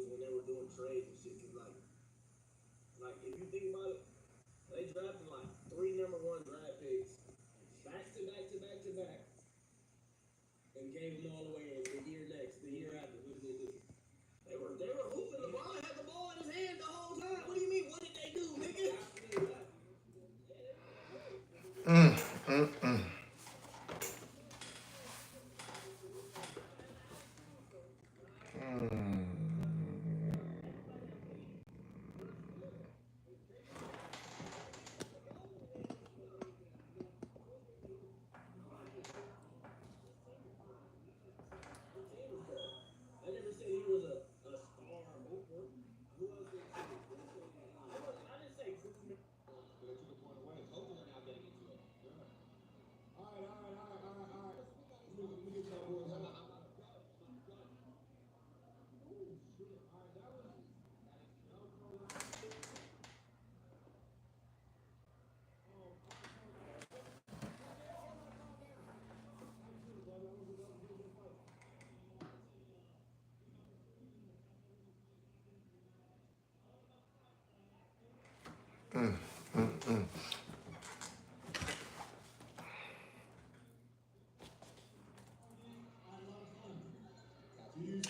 when they were doing trades and shit. Cause like if you think about it, they drafted like 3 number 1 draft picks back to back to back to back, and gave them all away in the year after. What did they do? They were hooping. LeBron had the ball in his hand the whole time. What do you mean? What did they do, nigga? Mm, mm, mm. I never said he was a star hooper. Who else did you say? I didn't say Kuzma. They took a point away. Hopefully they're not getting into it. All right. Let me get y'all boys.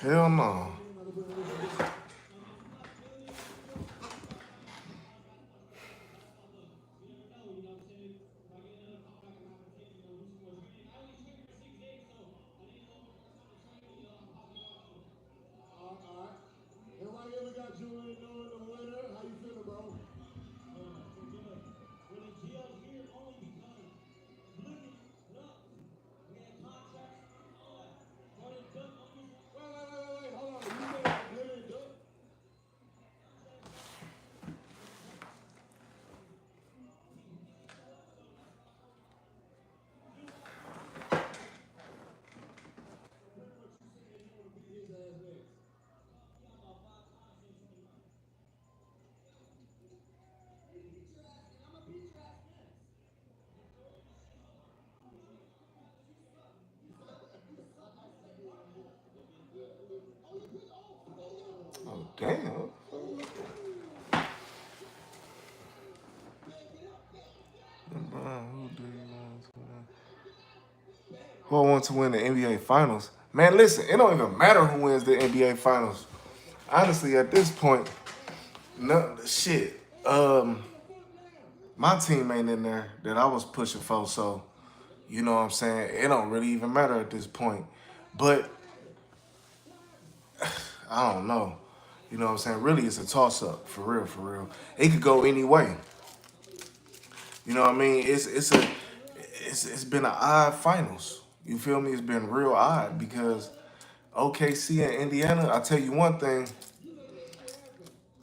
Hell no. Everybody ever got you in knowing the winner? How you feeling, bro? Wait, hold on. You said winner duck? Oh, damn. Who I want to win the NBA Finals? Man, listen, it don't even matter who wins the NBA Finals. Honestly, at this point, no shit. My team ain't in there that I was pushing for, so you know what I'm saying? It don't really even matter at this point. But I don't know. You know what I'm saying? Really, it's a toss up for real, for real. It could go any way. You know what I mean? It's been an odd finals. You feel me? It's been real odd because OKC and Indiana. I tell you one thing: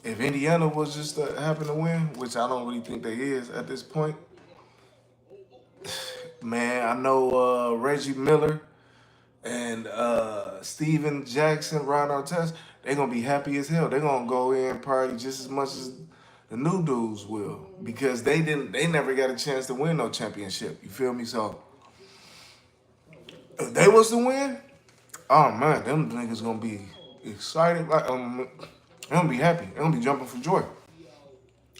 if Indiana was just to happen to win, which I don't really think they is at this point, man, I know Reggie Miller and Steven Jackson, Ron Artest, they're gonna be happy as hell. They're gonna go in probably just as much as the new dudes will because they never got a chance to win no championship. You feel me? So if they was to win, oh man, them niggas gonna be excited. Like they gonna be happy. They gonna be jumping for joy.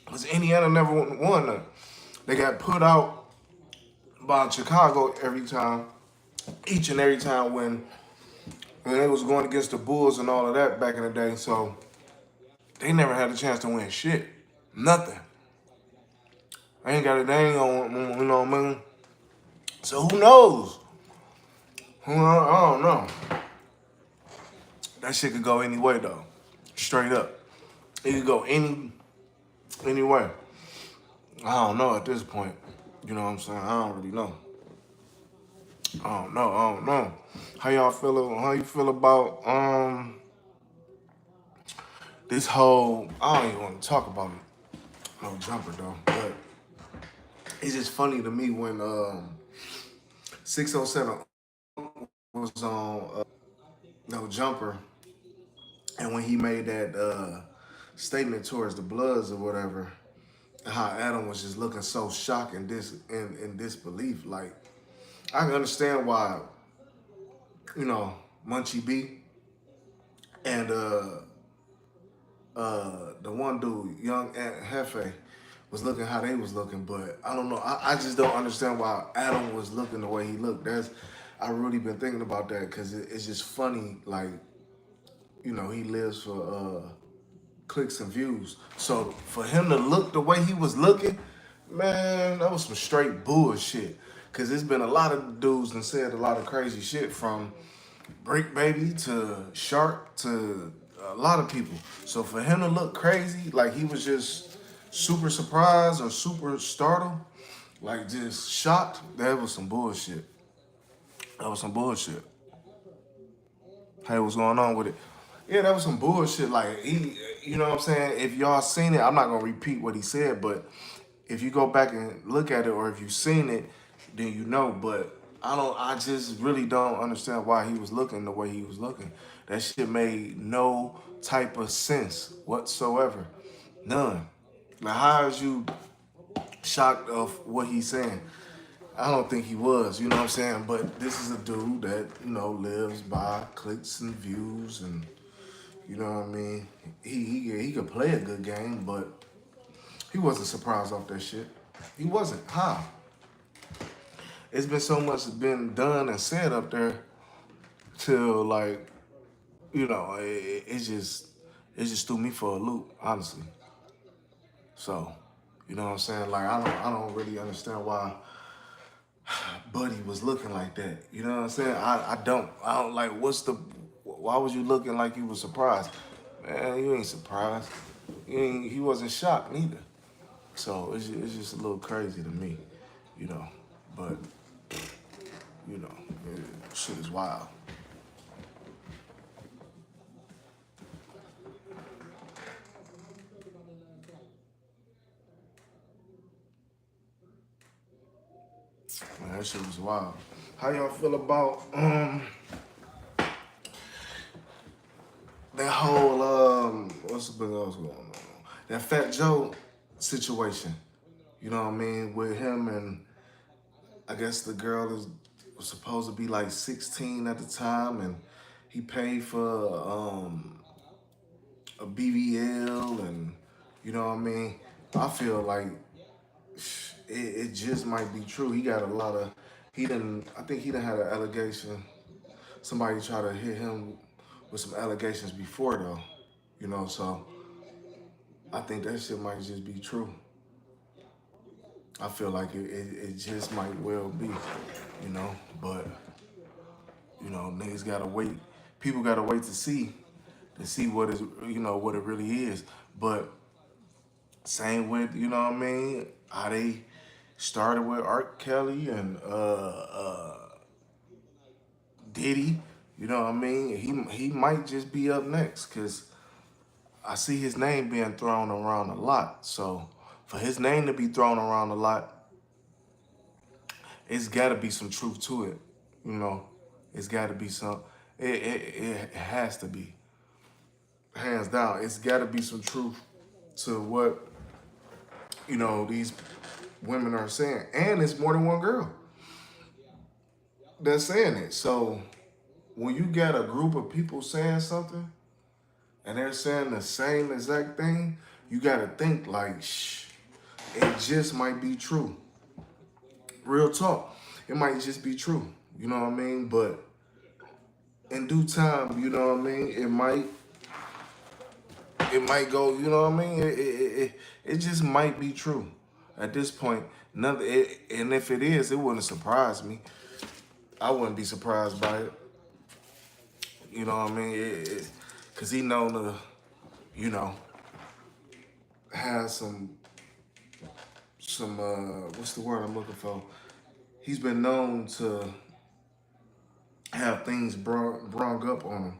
Cause Indiana never won none. They got put out by Chicago every time, each and every time when they was going against the Bulls and all of that back in the day. So they never had a chance to win shit. Nothing. They ain't got a dang on, you know what I mean? So who knows? I don't know. That shit could go any way though. Straight up. It could go any way. I don't know at this point. You know what I'm saying? I don't really know. I don't know. How y'all feel? How you feel about this whole? I don't even want to talk about it. No jumper though, but it's just funny to me when 607 was on no jumper, and when he made that statement towards the Bloods or whatever, how Adam was just looking so shocked and in disbelief. Like I can understand why, you know, Munchie B and the one dude, young Aunt Hefe, was looking how they was looking, but I don't know. I just don't understand why Adam was looking the way he looked. I really been thinking about that because it's just funny. Like, he lives for clicks and views. So for him to look the way he was looking, man, that was some straight bullshit. Cause there's been a lot of dudes and said a lot of crazy shit from Brick Baby to Shark to a lot of people. So for him to look crazy, like he was just super surprised or super startled, like just shocked, that was some bullshit. That was some bullshit. Hey, what's going on with it? Yeah, that was some bullshit. Like you know what I'm saying? If y'all seen it, I'm not gonna repeat what he said, but if you go back and look at it, or if you've seen it, then you know. But I just really don't understand why he was looking the way he was looking. That shit made no type of sense whatsoever. None. Now, how is you shocked of what he's saying? I don't think he was, you know what I'm saying? But this is a dude that, lives by clicks and views and, you know what I mean? He could play a good game, but he wasn't surprised off that shit. He wasn't. How? It's been so much been done and said up there till like, it just threw me for a loop, honestly. So, you know what I'm saying? Like I don't really understand why Buddy was looking like that. You know what I'm saying? I don't like why was you looking like you was surprised? Man, you ain't surprised. He wasn't shocked neither. So it's just a little crazy to me, you know. But, shit is wild. Man, that shit was wild. How y'all feel about that whole what's been else going on? That Fat Joe situation. You know what I mean? With him and I guess the girl was supposed to be like 16 at the time, and he paid for a BBL, and you know what I mean. I feel like it just might be true. He got a lot of. He didn't. I think he done had an allegation. Somebody tried to hit him with some allegations before though. So I think that shit might just be true. I feel like it just might well be, but niggas gotta wait. People gotta wait to see what it really is. But same with, what I mean, how they started with Art Kelly and Diddy. You know what I mean? He might just be up next because I see his name being thrown around a lot. So for his name to be thrown around a lot, it's got to be some truth to it. You know, it's got to be some. It has to be, hands down. It's got to be some truth to what these women are saying, and it's more than one girl that's saying it. So when you got a group of people saying something and they're saying the same exact thing, you got to think like, shh, it just might be true. Real talk, it might just be true. You know what I mean? But in due time, you know what I mean, it might go. You know what I mean? It just might be true. At this point, and if it is, it wouldn't surprise me. I wouldn't be surprised by it. You know what I mean? Cause he known to, you know, have some what's the word I'm looking for? He's been known to have things brung up on him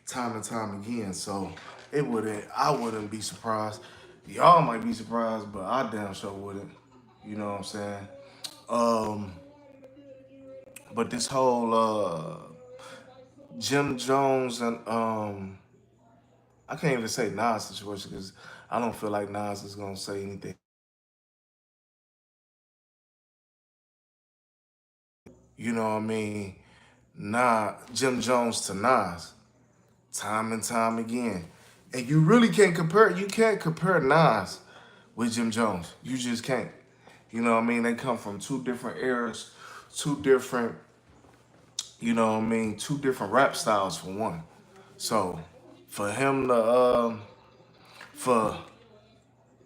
time and time again. So I wouldn't be surprised. Y'all might be surprised, but I damn sure wouldn't. You know what I'm saying? Um, but this whole Jim Jones and I can't even say Nas situation because I don't feel like Nas is gonna say anything. You know what I mean? Jim Jones to Nas, time and time again. And you really can't compare. You can't compare Nas with Jim Jones. You just can't. You know what I mean? They come from two different eras, two different, you know what I mean, two different rap styles for one. So for him to for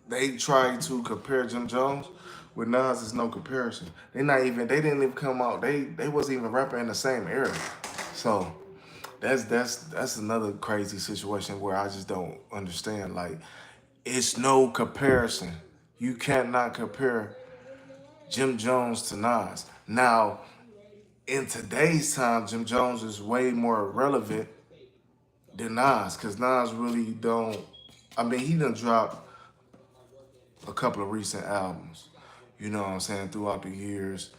they try to compare Jim Jones with Nas is no comparison. They didn't even come out. They wasn't even rapping in the same era. So that's another crazy situation where I just don't understand. Like, it's no comparison. You cannot compare Jim Jones to Nas. Now, in today's time, Jim Jones is way more relevant than Nas, because Nas really don't. I mean, he done dropped a couple of recent albums. You know what I'm saying? Throughout the years,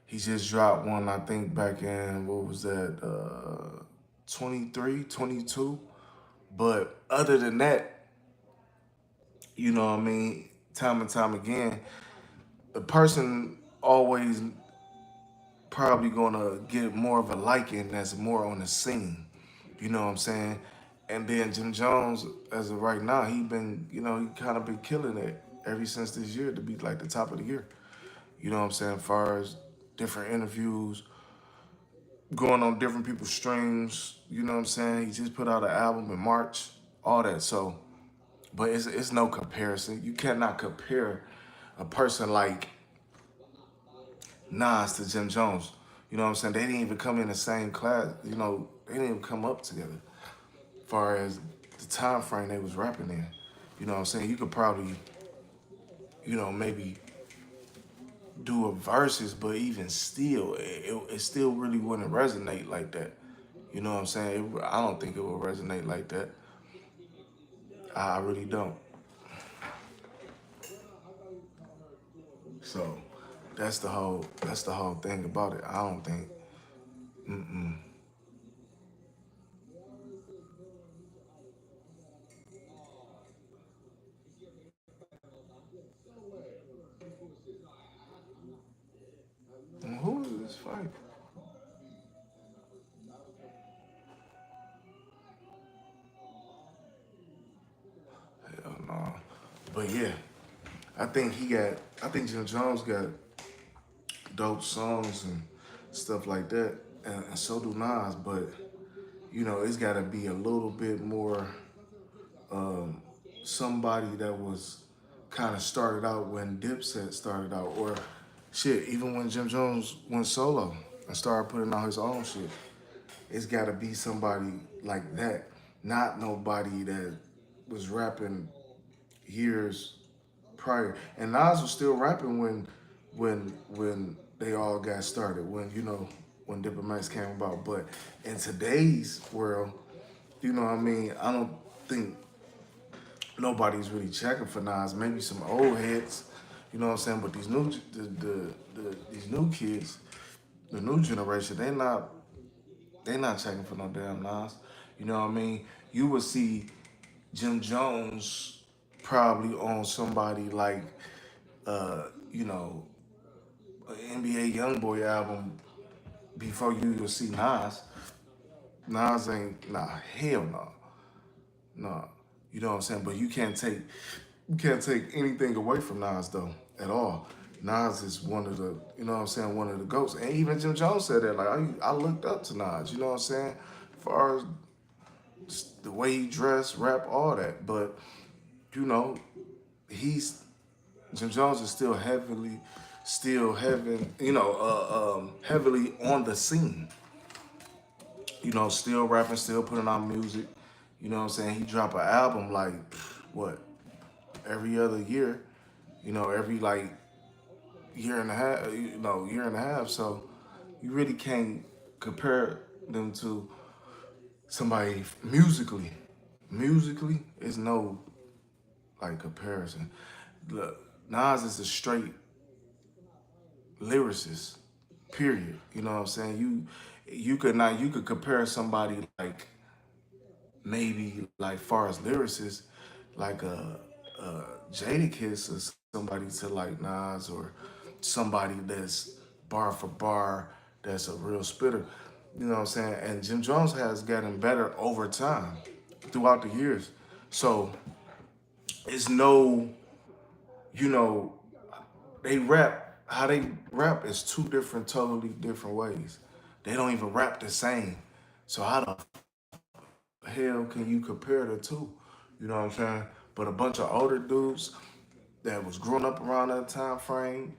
he just dropped one. I think back in what was that? 23, 22. But other than that, you know what I mean? Time and time again, the person always probably gonna get more of a liking that's more on the scene. You know what I'm saying? And then Jim Jones, as of right now, he kind of been killing it ever since this year to be like the top of the year. You know what I'm saying? As far as different interviews, going on different people's streams. You know what I'm saying? He just put out an album in March, all that. So, but it's no comparison. You cannot compare a person like Nas to Jim Jones. You know what I'm saying? They didn't even come in the same class. You know, they didn't even come up together. As far as the time frame they was rapping in. You know what I'm saying? You could probably, maybe do a verses, but even still, it still really wouldn't resonate like that. You know what I'm saying? I don't think it will resonate like that. I really don't. So that's the whole thing about it. I don't think. Mm-mm. And who is this fight? Hell no. But yeah, I think Jim Jones got dope songs and stuff like that, and so do Nas. But it's got to be a little bit more somebody that was kind of started out when Dipset started out, or shit, even when Jim Jones went solo and started putting out his own shit. It's got to be somebody like that, not nobody that was rapping years prior. And Nas was still rapping when they all got started, when Diplomats came about. But in today's world, you know what I mean, I don't think nobody's really checking for Nas. Maybe some old heads, you know what I'm saying. But these new kids, the new generation, they not checking for no damn Nas. You know what I mean. You would see Jim Jones probably on somebody like uh, you know an NBA YoungBoy album before you will see Nas. Nas ain't hell no. No, you know what I'm saying. But you can't take anything away from Nas though at all. Nas is one of the, what I'm saying, one of the goats. And even Jim Jones said that. Like I looked up to Nas. You know what I'm saying, as far as the way he dressed, rap, all that. But you know, he's Jim Jones is heavily on the scene. Still rapping, still putting out music. You know what I'm saying? He drop an album like what every other year. Every like year and a half. Year and a half. So you really can't compare them to somebody musically. Musically, is no like comparison. Look, Nas is a straight lyricist. Period. You know what I'm saying? You could compare somebody like maybe like far as lyricists, like a Jadakiss or somebody to like Nas, or somebody that's bar for bar, that's a real spitter. You know what I'm saying? And Jim Jones has gotten better over time, throughout the years. So it's no, you know, they rap, how they rap is two different, totally different ways. They don't even rap the same. So how the hell can you compare the two? You know what I'm saying? But a bunch of older dudes that was growing up around that time frame,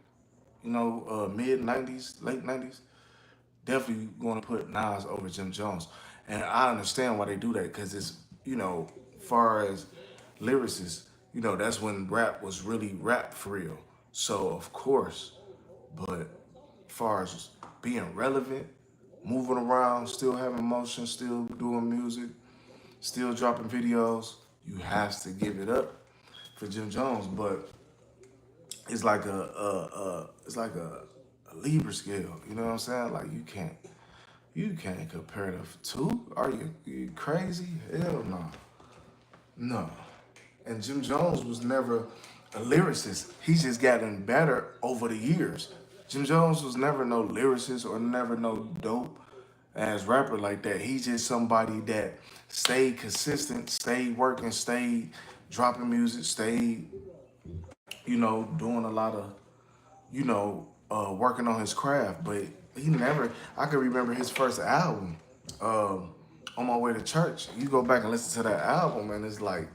mid '90s, late '90s, definitely going to put Nas over Jim Jones. And I understand why they do that because it's, far as lyricists, that's when rap was really rap for real. So, of course, but far as being relevant, moving around, still having motion, still doing music, still dropping videos, you have to give it up for Jim Jones. But it's like a Libra scale. You know what I'm saying? Like you can't compare the two. Are you crazy? Hell no. No. And Jim Jones was never a lyricist. He's just gotten better over the years. Jim Jones was never no lyricist or never no dope ass rapper like that. He's just somebody that stayed consistent, stayed working, stayed dropping music, stayed, doing a lot of, working on his craft. But he never, I can remember his first album, On My Way to Church. You go back and listen to that album and it's like,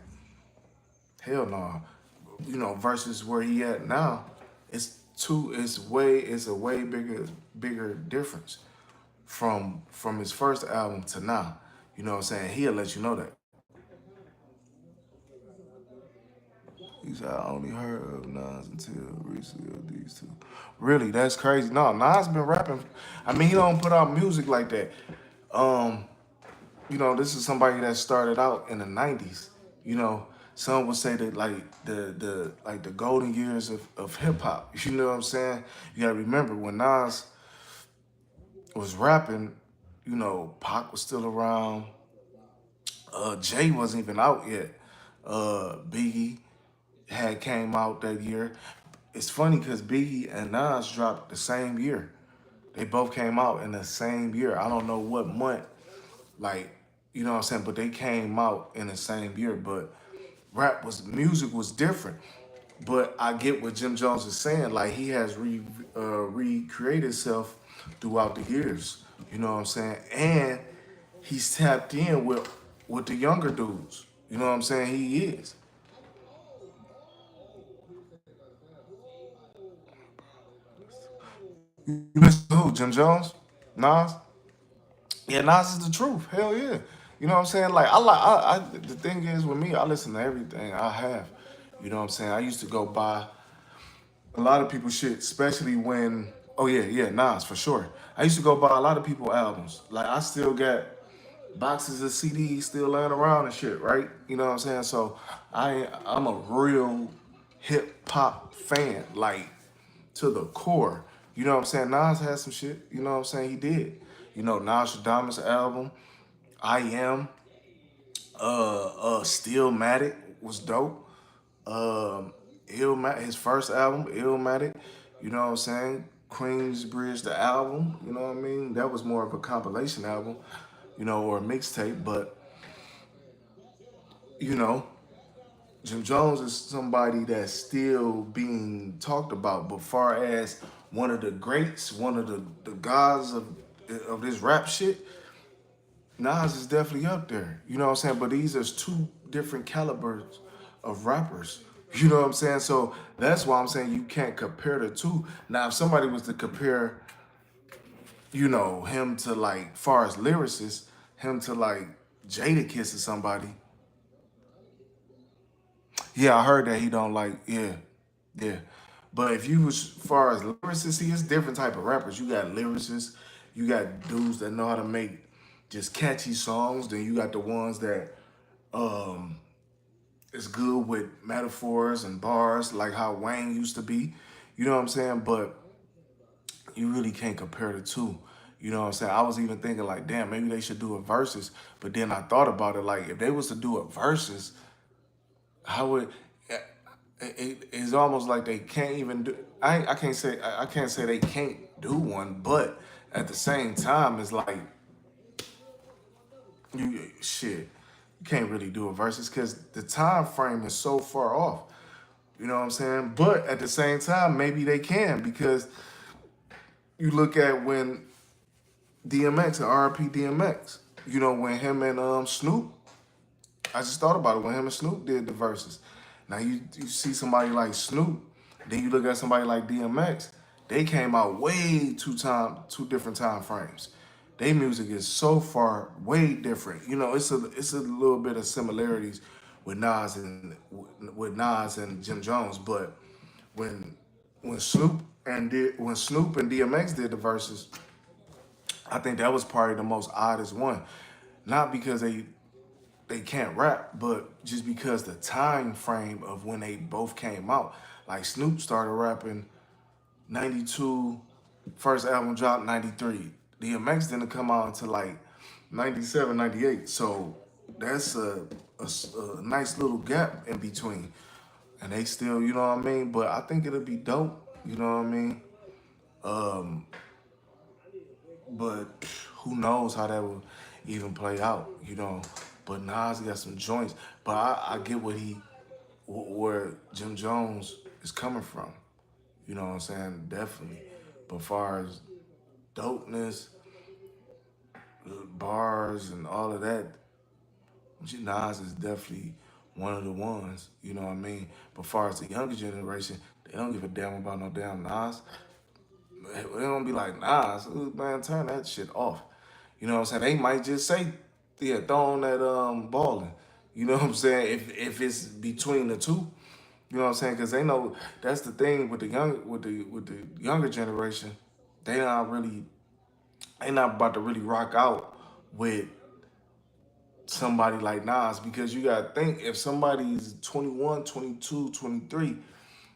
hell no. Versus where he at now, it's a way bigger difference from his first album to now. You know what I'm saying? He'll let you know that. He said, I only heard of Nas until recently of these two. Really, that's crazy. No, Nas been rapping. I mean, he don't put out music like that. Um, this is somebody that started out in the '90s. Some would say that like the golden years of hip hop. You know what I'm saying? You gotta remember when Nas was rapping, Pac was still around. Jay wasn't even out yet. Biggie had came out that year. It's funny because Biggie and Nas dropped the same year. They both came out in the same year. I don't know what month, like, you know what I'm saying, but they came out in the same year. But music was different. But I get what Jim Jones is saying. Like he has recreated himself throughout the years. You know what I'm saying? And he's tapped in with the younger dudes. You know what I'm saying? He is. You listen to who? Jim Jones? Nas? Yeah, Nas is the truth. Hell yeah. You know what I'm saying? Like the thing is with me, I listen to everything I have. You know what I'm saying? I used to go buy a lot of people shit, especially when oh yeah, Nas for sure. I used to go buy a lot of people albums. Like I still got boxes of CDs still laying around and shit, right? You know what I'm saying? So I'm a real hip hop fan, like to the core. You know what I'm saying? Nas had some shit. You know what I'm saying? He did. Nostradamus album, I Am, Stillmatic was dope. Illmatic, his first album, Illmatic, you know what I'm saying? Queensbridge, the album, you know what I mean? That was more of a compilation album, or a mixtape, but, you know, Jim Jones is somebody that's still being talked about, but far as one of the greats, one of the gods of this rap shit, Nas is definitely up there. You know what I'm saying? But these are two different calibers of rappers. You know what I'm saying? So that's why I'm saying you can't compare the two. Now, if somebody was to compare, him to like, far as lyricists, him to like Jadakiss or somebody, yeah, I heard that he don't like, yeah. But if you was far as lyricists, see, it's different type of rappers. You got lyricists, you got dudes that know how to make just catchy songs. Then you got the ones that is good with metaphors and bars, like how Wayne used to be. You know what I'm saying? But you really can't compare the two. You know what I'm saying? I was even thinking like, damn, maybe they should do a versus. But then I thought about it like, if they was to do a versus, how would it's almost like they can't even do. I can't say they can't do one, but at the same time, it's like you shit. You can't really do a versus because the time frame is so far off. You know what I'm saying? But at the same time, maybe they can because you look at when DMX and RP DMX, you know, when him and Snoop, I just thought about it when him and Snoop did the verses. Now you see somebody like Snoop, then you look at somebody like DMX, they came out way two different time frames. Their music is so far way different. You know, it's a little bit of similarities with Nas and Jim Jones, but when when Snoop and DMX did the verses, I think that was probably the most oddest one. Not because they can't rap, but just because the time frame of when they both came out. Like Snoop started rapping 92, first album dropped 93. DMX didn't come out until like 97, 98. So that's a nice little gap in between. And they still, you know what I mean? But I think it'll be dope, you know what I mean? Um, but who knows how that will even play out, you know? But Nas got some joints. But I get where Jim Jones is coming from. You know what I'm saying? Definitely. But far as dopeness, bars, and all of that, Nas is definitely one of the ones. You know what I mean? But far as the younger generation, they don't give a damn about no damn Nas. They don't be like, Nas, man, turn that shit off. You know what I'm saying? They might just say, yeah, throw on that balling. You know what I'm saying? If it's between the two, you know what I'm saying? Because they know that's the thing with the younger generation. They not about to really rock out with somebody like Nas because you gotta think if somebody's 21, 22, 23,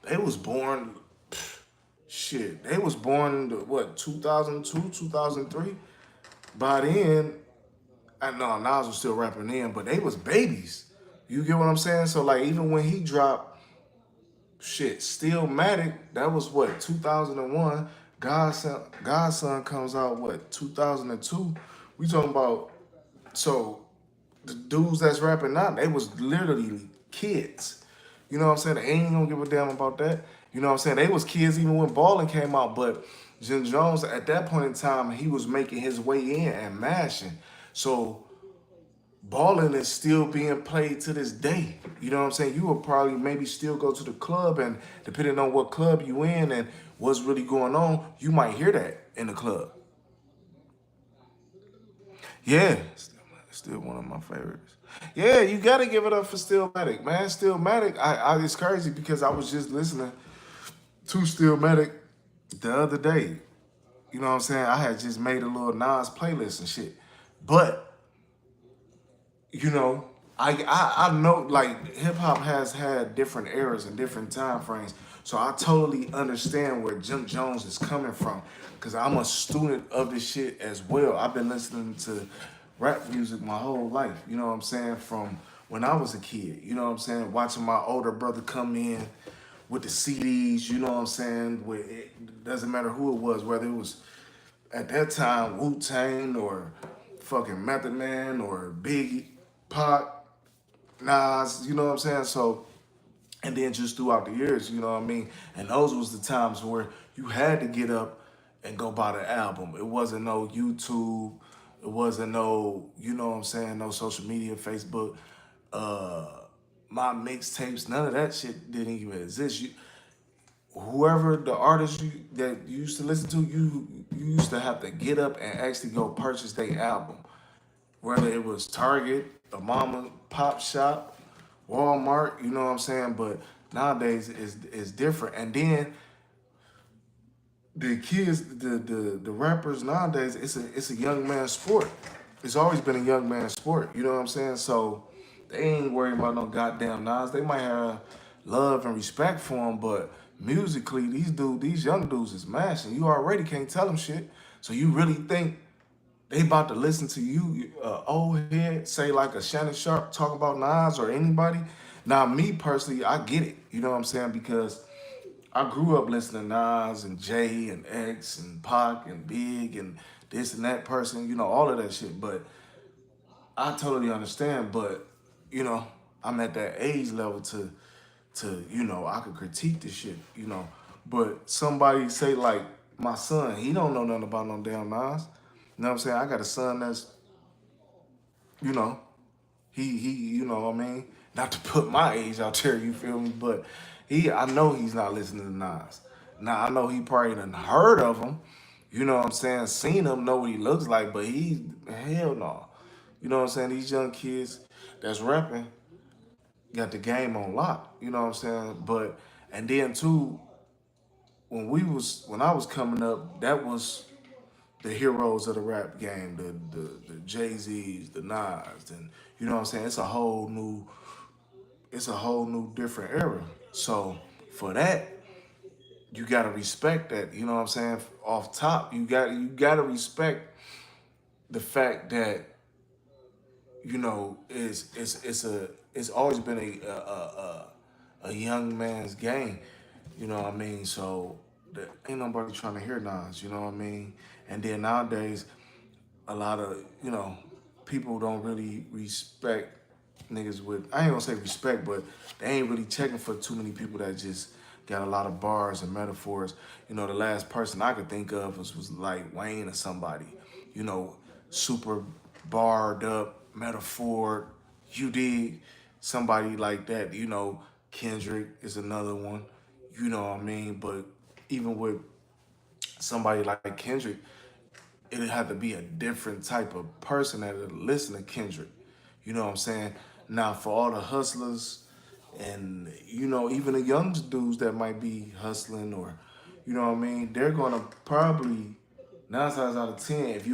they was born shit. They was born in what 2002, 2003. By then, I know Nas was still rapping then, but they was babies. You get what I'm saying? So like even when he dropped shit, Stillmatic, that was what, 2001. Godson comes out what, 2002. We talking about, so the dudes that's rapping now, they was literally kids. You know what I'm saying? They ain't gonna give a damn about that. You know what I'm saying? They was kids even when Ballin' came out, but Jim Jones at that point in time, he was making his way in and mashing. So Ballin' is still being played to this day. You know what I'm saying? You will probably maybe still go to the club, and depending on what club you in and what's really going on, you might hear that in the club. Yeah, still one of my favorites. Yeah, you gotta give it up for Stillmatic, man. Stillmatic, it's crazy because I was just listening to Stillmatic the other day. You know what I'm saying? I had just made a little Nas playlist and shit. But you know, I know like hip hop has had different eras and different time frames. So I totally understand where Jim Jones is coming from. Cause I'm a student of this shit as well. I've been listening to rap music my whole life. You know what I'm saying? From when I was a kid. You know what I'm saying? Watching my older brother come in with the CDs, you know what I'm saying? Where it doesn't matter who it was, whether it was at that time Wu-Tang or fucking Method Man or Biggie, Pac, Nas, you know what I'm saying? So, and then just throughout the years, you know what I mean? And those was the times where you had to get up and go buy the album. It wasn't no YouTube. It wasn't no, you know what I'm saying, no social media, Facebook, uh, my mixtapes, none of that shit didn't even exist. Whoever the artist that you used to listen to, you used to have to get up and actually go purchase their album. Whether it was Target, a mama pop shop, Walmart, you know what I'm saying? But nowadays it's different. And then the kids, the rappers nowadays, it's a young man's sport. It's always been a young man's sport. You know what I'm saying? So they ain't worried about no goddamn Nas. They might have love and respect for him, but musically, these young dudes is mashing. You already can't tell them shit. So you really think they about to listen to you, old head, say like a Shannon Sharp talk about Nas or anybody? Now, me personally, I get it. You know what I'm saying? Because I grew up listening to Nas and Jay and X and Pac and Big and this and that person, you know, all of that shit. But I totally understand. But you know, I'm at that age level to I could critique this shit, But somebody say like my son, he don't know nothing about no damn Nas. You know what I'm saying? I got a son that's, you know, he, you know what I mean? Not to put my age out there, you feel me? But I know he's not listening to Nas. Now I know he probably done heard of him, you know what I'm saying? Seen him, know what he looks like, but hell no. You know what I'm saying? These young kids that's rapping got the game on lock, you know what I'm saying? But and then too, when I was coming up, that was the heroes of the rap game, the Jay-Z's, the Nas, and you know what I'm saying? It's a whole new different era. So for that, you gotta respect that. You know what I'm saying? Off top, you gotta respect the fact that it's always been a young man's game. You know what I mean? So ain't nobody trying to hear Nas. You know what I mean? And then nowadays, a lot of people don't really respect niggas with, I ain't gonna say respect, but they ain't really checking for too many people that just got a lot of bars and metaphors. The last person I could think of was like Wayne or somebody, you know, super barred up, metaphor, you dig, somebody like that, Kendrick is another one, you know what I mean? But even with somebody like Kendrick, it'd have to be a different type of person that would listen to Kendrick. You know what I'm saying? Now, for all the hustlers and, even the young dudes that might be hustling or, you know what I mean? They're going to probably, 9 times out of 10, if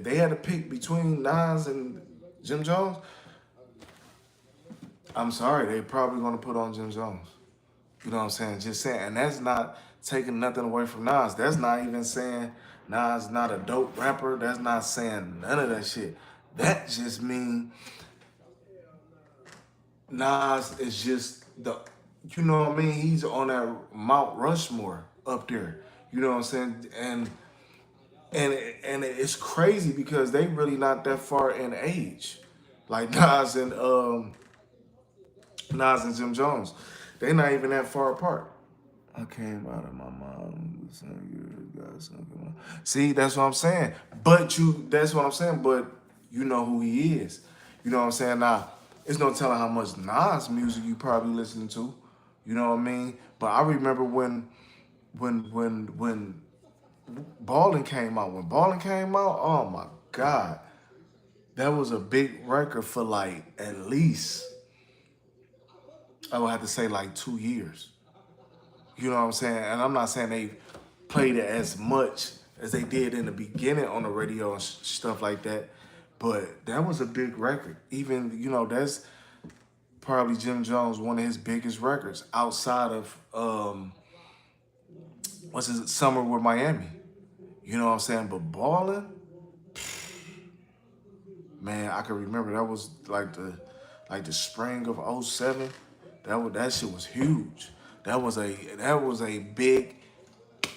they had to pick between Nas and Jim Jones, I'm sorry, they probably going to put on Jim Jones. You know what I'm saying? Just saying. And that's not taking nothing away from Nas. That's not even saying Nas not a dope rapper. That's not saying none of that shit. That just mean Nas is just you know what I mean? He's on that Mount Rushmore up there. You know what I'm saying? And it's crazy because they really not that far in age. Like Nas and Jim Jones. They not even that far apart. I came out of my mom. See, that's what I'm saying. That's what I'm saying. But you know who he is. You know what I'm saying? Now, it's no telling how much Nas music you probably listening to. You know what I mean? But I remember when Ballin came out. When Ballin came out, oh my God, that was a big record for like at least I would have to say like 2 years. You know what I'm saying? And I'm not saying they played it as much as they did in the beginning on the radio and stuff like that. But that was a big record. Even, that's probably Jim Jones, one of his biggest records outside of, Summer with Miami. You know what I'm saying? But Ballin', man, I can remember that was like the spring of '07. That shit was huge. That was a big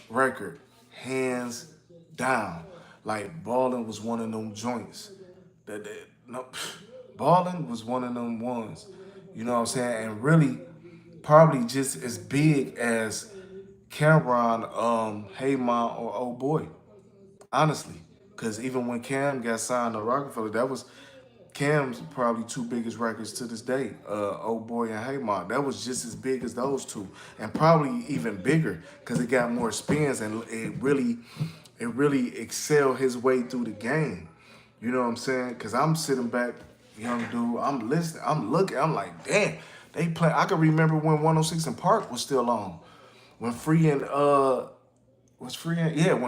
record, hands down. Like Ballin' was one of them joints. No, Ballin' was one of them ones. You know what I'm saying? And really, probably just as big as Cameron, Hey Ma, or Oh Boy. Honestly, because even when Cam got signed to Rockefeller, that was Cam's probably two biggest records to this day, Old Boy and Hey Ma. That was just as big as those two, and probably even bigger because it got more spins and it really excelled his way through the game. You know what I'm saying? Because I'm sitting back, young dude, I'm listening, I'm looking, I'm like, damn, they play. I can remember when 106 in Park was still on, when when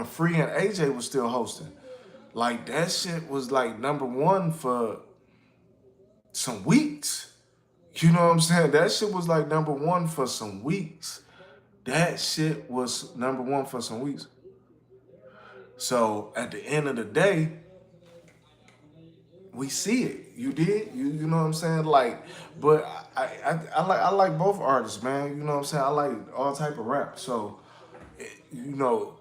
Free and AJ was still hosting. Like that shit was like number one for some weeks. You know what I'm saying? That shit was like number one for some weeks. That shit was number one for some weeks. So at the end of the day, we see it. You did. You know what I'm saying? Like, but I like both artists, man. You know what I'm saying? I like all type of rap. So you know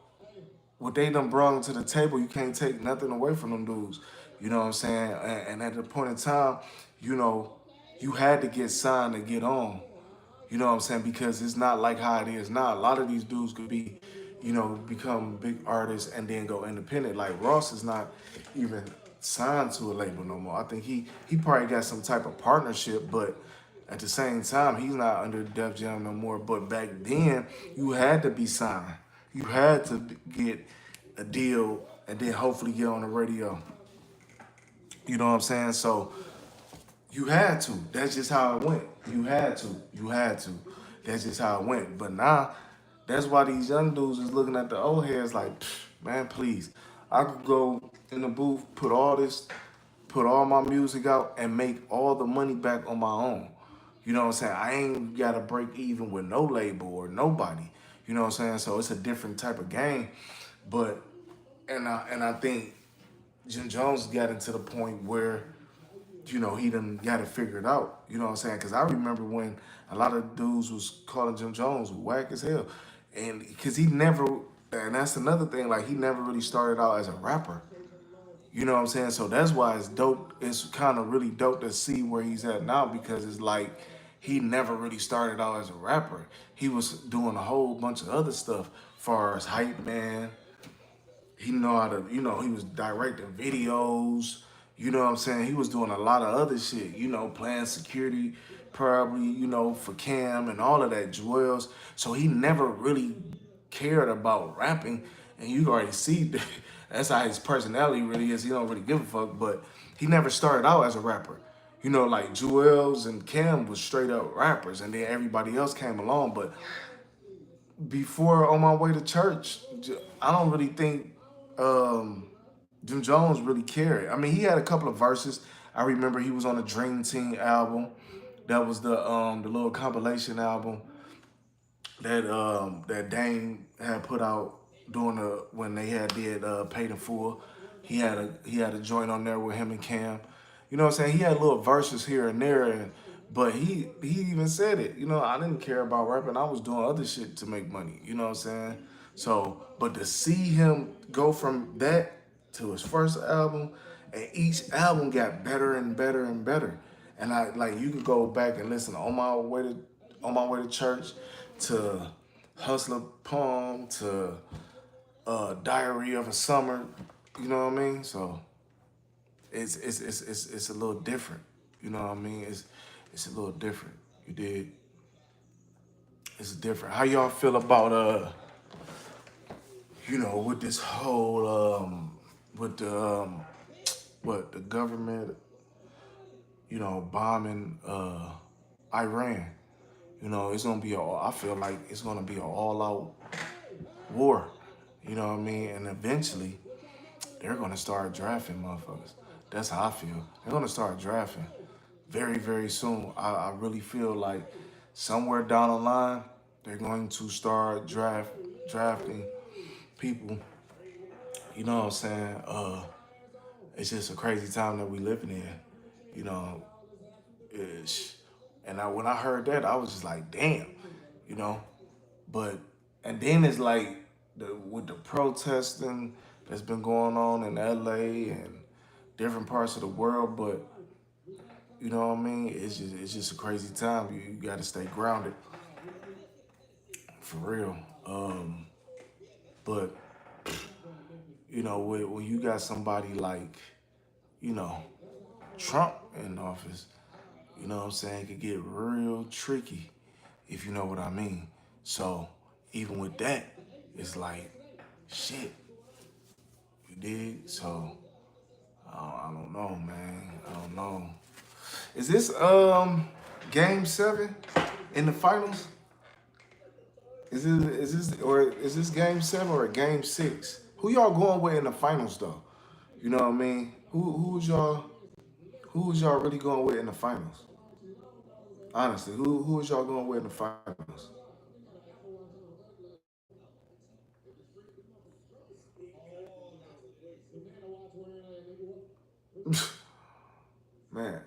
what they done brought to the table, you can't take nothing away from them dudes. You know what I'm saying? And at the point in time, you know, you had to get signed to get on. You know what I'm saying? Because it's not like how it is now. A lot of these dudes could be, become big artists and then go independent. Like Ross is not even signed to a label no more. I think he probably got some type of partnership, but at the same time, he's not under Def Jam no more. But back then, you had to be signed. You had to get a deal and then hopefully get on the radio. You know what I'm saying? So you had to. That's just how it went. You had to. You had to. That's just how it went. But now, that's why these young dudes is looking at the old heads like, man, please. I could go in the booth, put all my music out, and make all the money back on my own. You know what I'm saying? I ain't got to break even with no label or nobody. You know what I'm saying? So it's a different type of game. But, and I think Jim Jones got into the point where he done got it figured out. You know what I'm saying? Because I remember when a lot of dudes was calling Jim Jones whack as hell. And because and that's another thing, like he never really started out as a rapper. You know what I'm saying? So that's why it's dope. It's kind of really dope to see where he's at now because it's like he never really started out as a rapper. He was doing a whole bunch of other stuff, far as hype man, he know how to, he was directing videos. You know what I'm saying? He was doing a lot of other shit, playing security probably, for Cam and all of that, Jewels. So he never really cared about rapping. And you already see that's how his personality really is. He don't really give a fuck, but he never started out as a rapper. Like Jewels and Cam was straight up rappers, and then everybody else came along. But before On My Way to Church, I don't really think Jim Jones really cared. I mean, he had a couple of verses. I remember he was on the Dream Team album. That was the little compilation album that Dame had put out during when they had did Paid in Full. He had a joint on there with him and Cam. You know what I'm saying? He had little verses here and there, but he even said it. I didn't care about rapping. I was doing other shit to make money. You know what I'm saying? So, but to see him go from that to his first album, and each album got better and better and better. And I like you could go back and listen to On My Way to Church, to Hustler Poem, to Diary of a Summer. You know what I mean? So it's a little different. You know what I mean? It's a little different. You did. It's different. How y'all feel about with this whole with the what the government, bombing Iran? It's gonna be I feel like it's gonna be an all-out war. You know what I mean? And eventually, they're gonna start drafting motherfuckers. That's how I feel. They're gonna start drafting very, very soon. I really feel like somewhere down the line, they're going to start drafting people. You know what I'm saying? It's just a crazy time that we living in. You know, and when I heard that, I was just like, damn, you know. But and then it's like with the protesting that's been going on in LA and different parts of the world, but you know what I mean? It's just a crazy time. You got to stay grounded for real. But when you got somebody like you know Trump in office, you know what I'm saying, it could get real tricky if you know what I mean. So even with that, it's like shit. You dig? So I don't know, man. I don't know. Is this game 7 in the finals? Is this game 7 or game 6? Who y'all going with in the finals though? You know what I mean? Who is y'all really going with in the finals? Honestly, who is y'all going with in the finals? Man,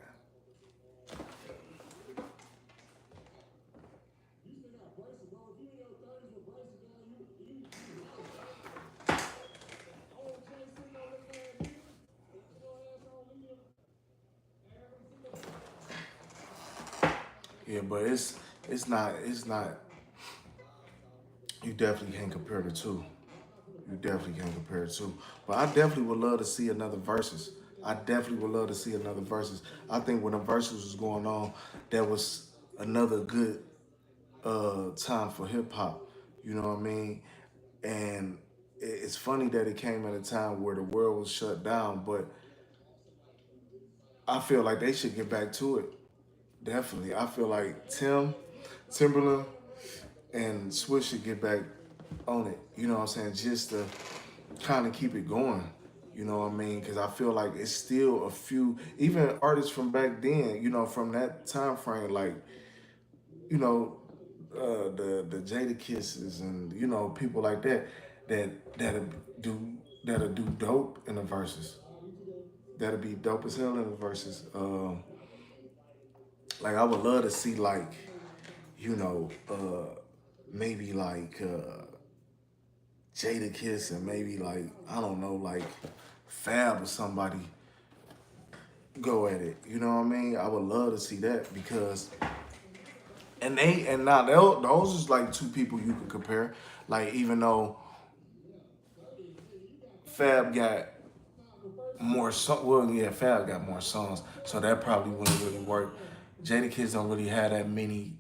Yeah, but it's not. You definitely can't compare the two. You definitely can't compare the two. But I definitely would love to see another versus. I definitely would love to see another versus. I think when the versus was going on, that was another good time for hip hop. You know what I mean? And it's funny that it came at a time where the world was shut down, but I feel like they should get back to it. Definitely. I feel like Timberland, and Swish should get back on it. You know what I'm saying? Just to kind of keep it going. You know what I mean? Because I feel like it's still a few, even artists from back then. You know, from that time frame, like you know, the Jada Kisses and people like that that'll do that'll do dope in the verses. That'll be dope as hell in the verses. Like I would love to see like maybe like Jada Kiss and maybe like I don't know like Fab or somebody go at it. You know what I mean? I would love to see that because and now those is like two people you could compare. Like even though Fab got more well yeah Fab got more songs, so that probably wouldn't really work. Jada Kiss don't really have that many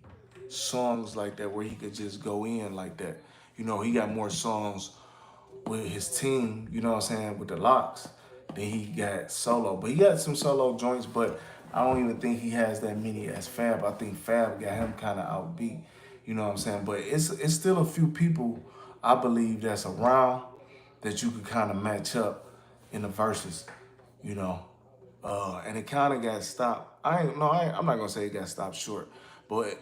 songs like that where he could just go in like that. You know, he got more songs with his team, you know what I'm saying, with the locks, then he got solo. But he got some solo joints, but I don't even think he has that many as Fab. I think Fab got him kind of outbeat, you know what I'm saying? But it's still a few people I believe that's around that you could kind of match up in the verses, you know. And it kind of got stopped. I'm not gonna say it got stopped short, but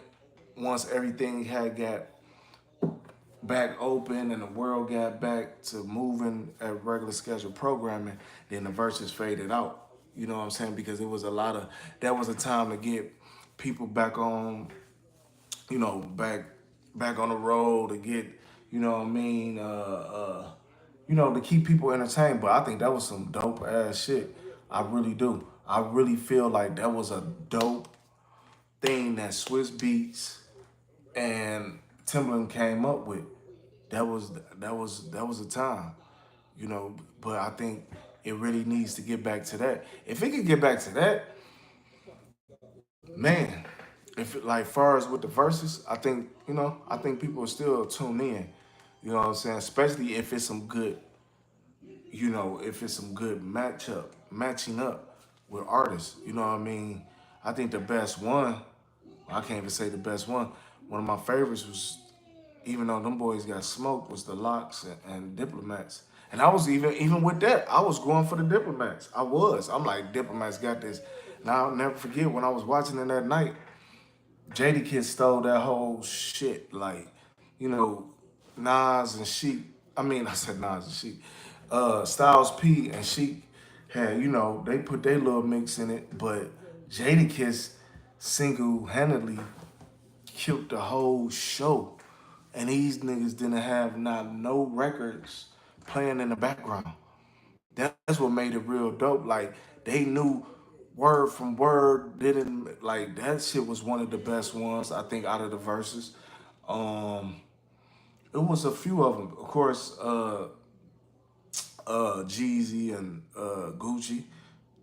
once everything had got back open and the world got back to moving at regular scheduled programming, then the verses faded out. You know what I'm saying? Because it was a lot of that was a time to get people back on, back on the road to get, you know what I mean, to keep people entertained. But I think that was some dope ass shit. I really do. I really feel like that was a dope thing that Swiss Beats and Timbaland came up with. That was a time, But I think it really needs to get back to that. If it could get back to that, man. If it, like far as with the verses, I think people will still tune in. You know what I'm saying? Especially if it's some good, if it's some good matching up with artists. You know what I mean? I think the best one, I can't even say the best one. One of my favorites was, even though them boys got smoked, was the Locks and Diplomats. And I was even with that, I was going for the Diplomats. I was. I'm like, Diplomats got this. Now I'll never forget when I was watching it that night. Jada Kid stole that whole shit. Like, you know, Nas and Sheik. I mean, I said Nas and Sheik. Styles P and Sheik had, they put their little mix in it, but Jada Kiss single-handedly killed the whole show. And these niggas didn't have not no records playing in the background. That's what made it real dope. Like they knew word from word. Didn't like that shit was one of the best ones I think out of the verses. Um, it was a few of them. Of course, Jeezy and Gucci.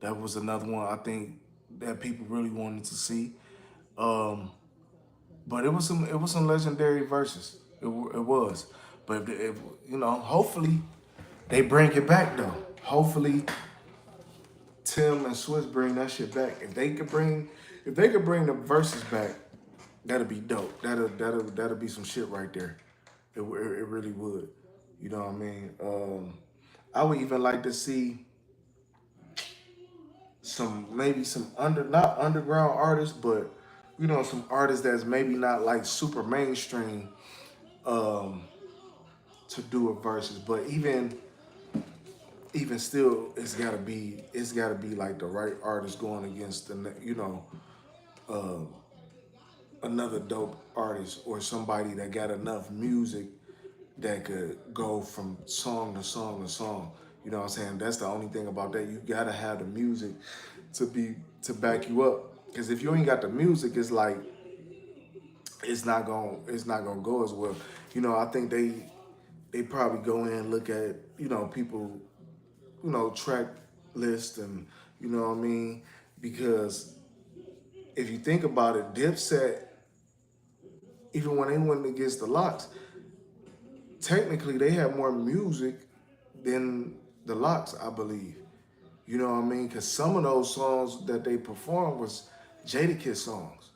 That was another one I think that people really wanted to see. Um, but it was some legendary verses. It was. But if, hopefully they bring it back though. Hopefully Tim and Swiss bring that shit back. If they could bring the verses back, that'd be dope. That'll be some shit right there. It really would. You know what I mean? I would even like to see some not underground artists, but some artists that's maybe not like super mainstream um, to do a verses. But even still, it's gotta be like the right artist going against another dope artist or somebody that got enough music that could go from song to song to song. You know what I'm saying? That's the only thing about that. You gotta have the music to back you up. Because if you ain't got the music, it's like it's not gonna go as well. I think they probably go in and look at people track list and what I mean, because if you think about it, Dipset, even when they went against the Locks, technically they had more music than the Locks, I believe. You know what I mean? Because some of those songs that they performed was Jadakiss songs.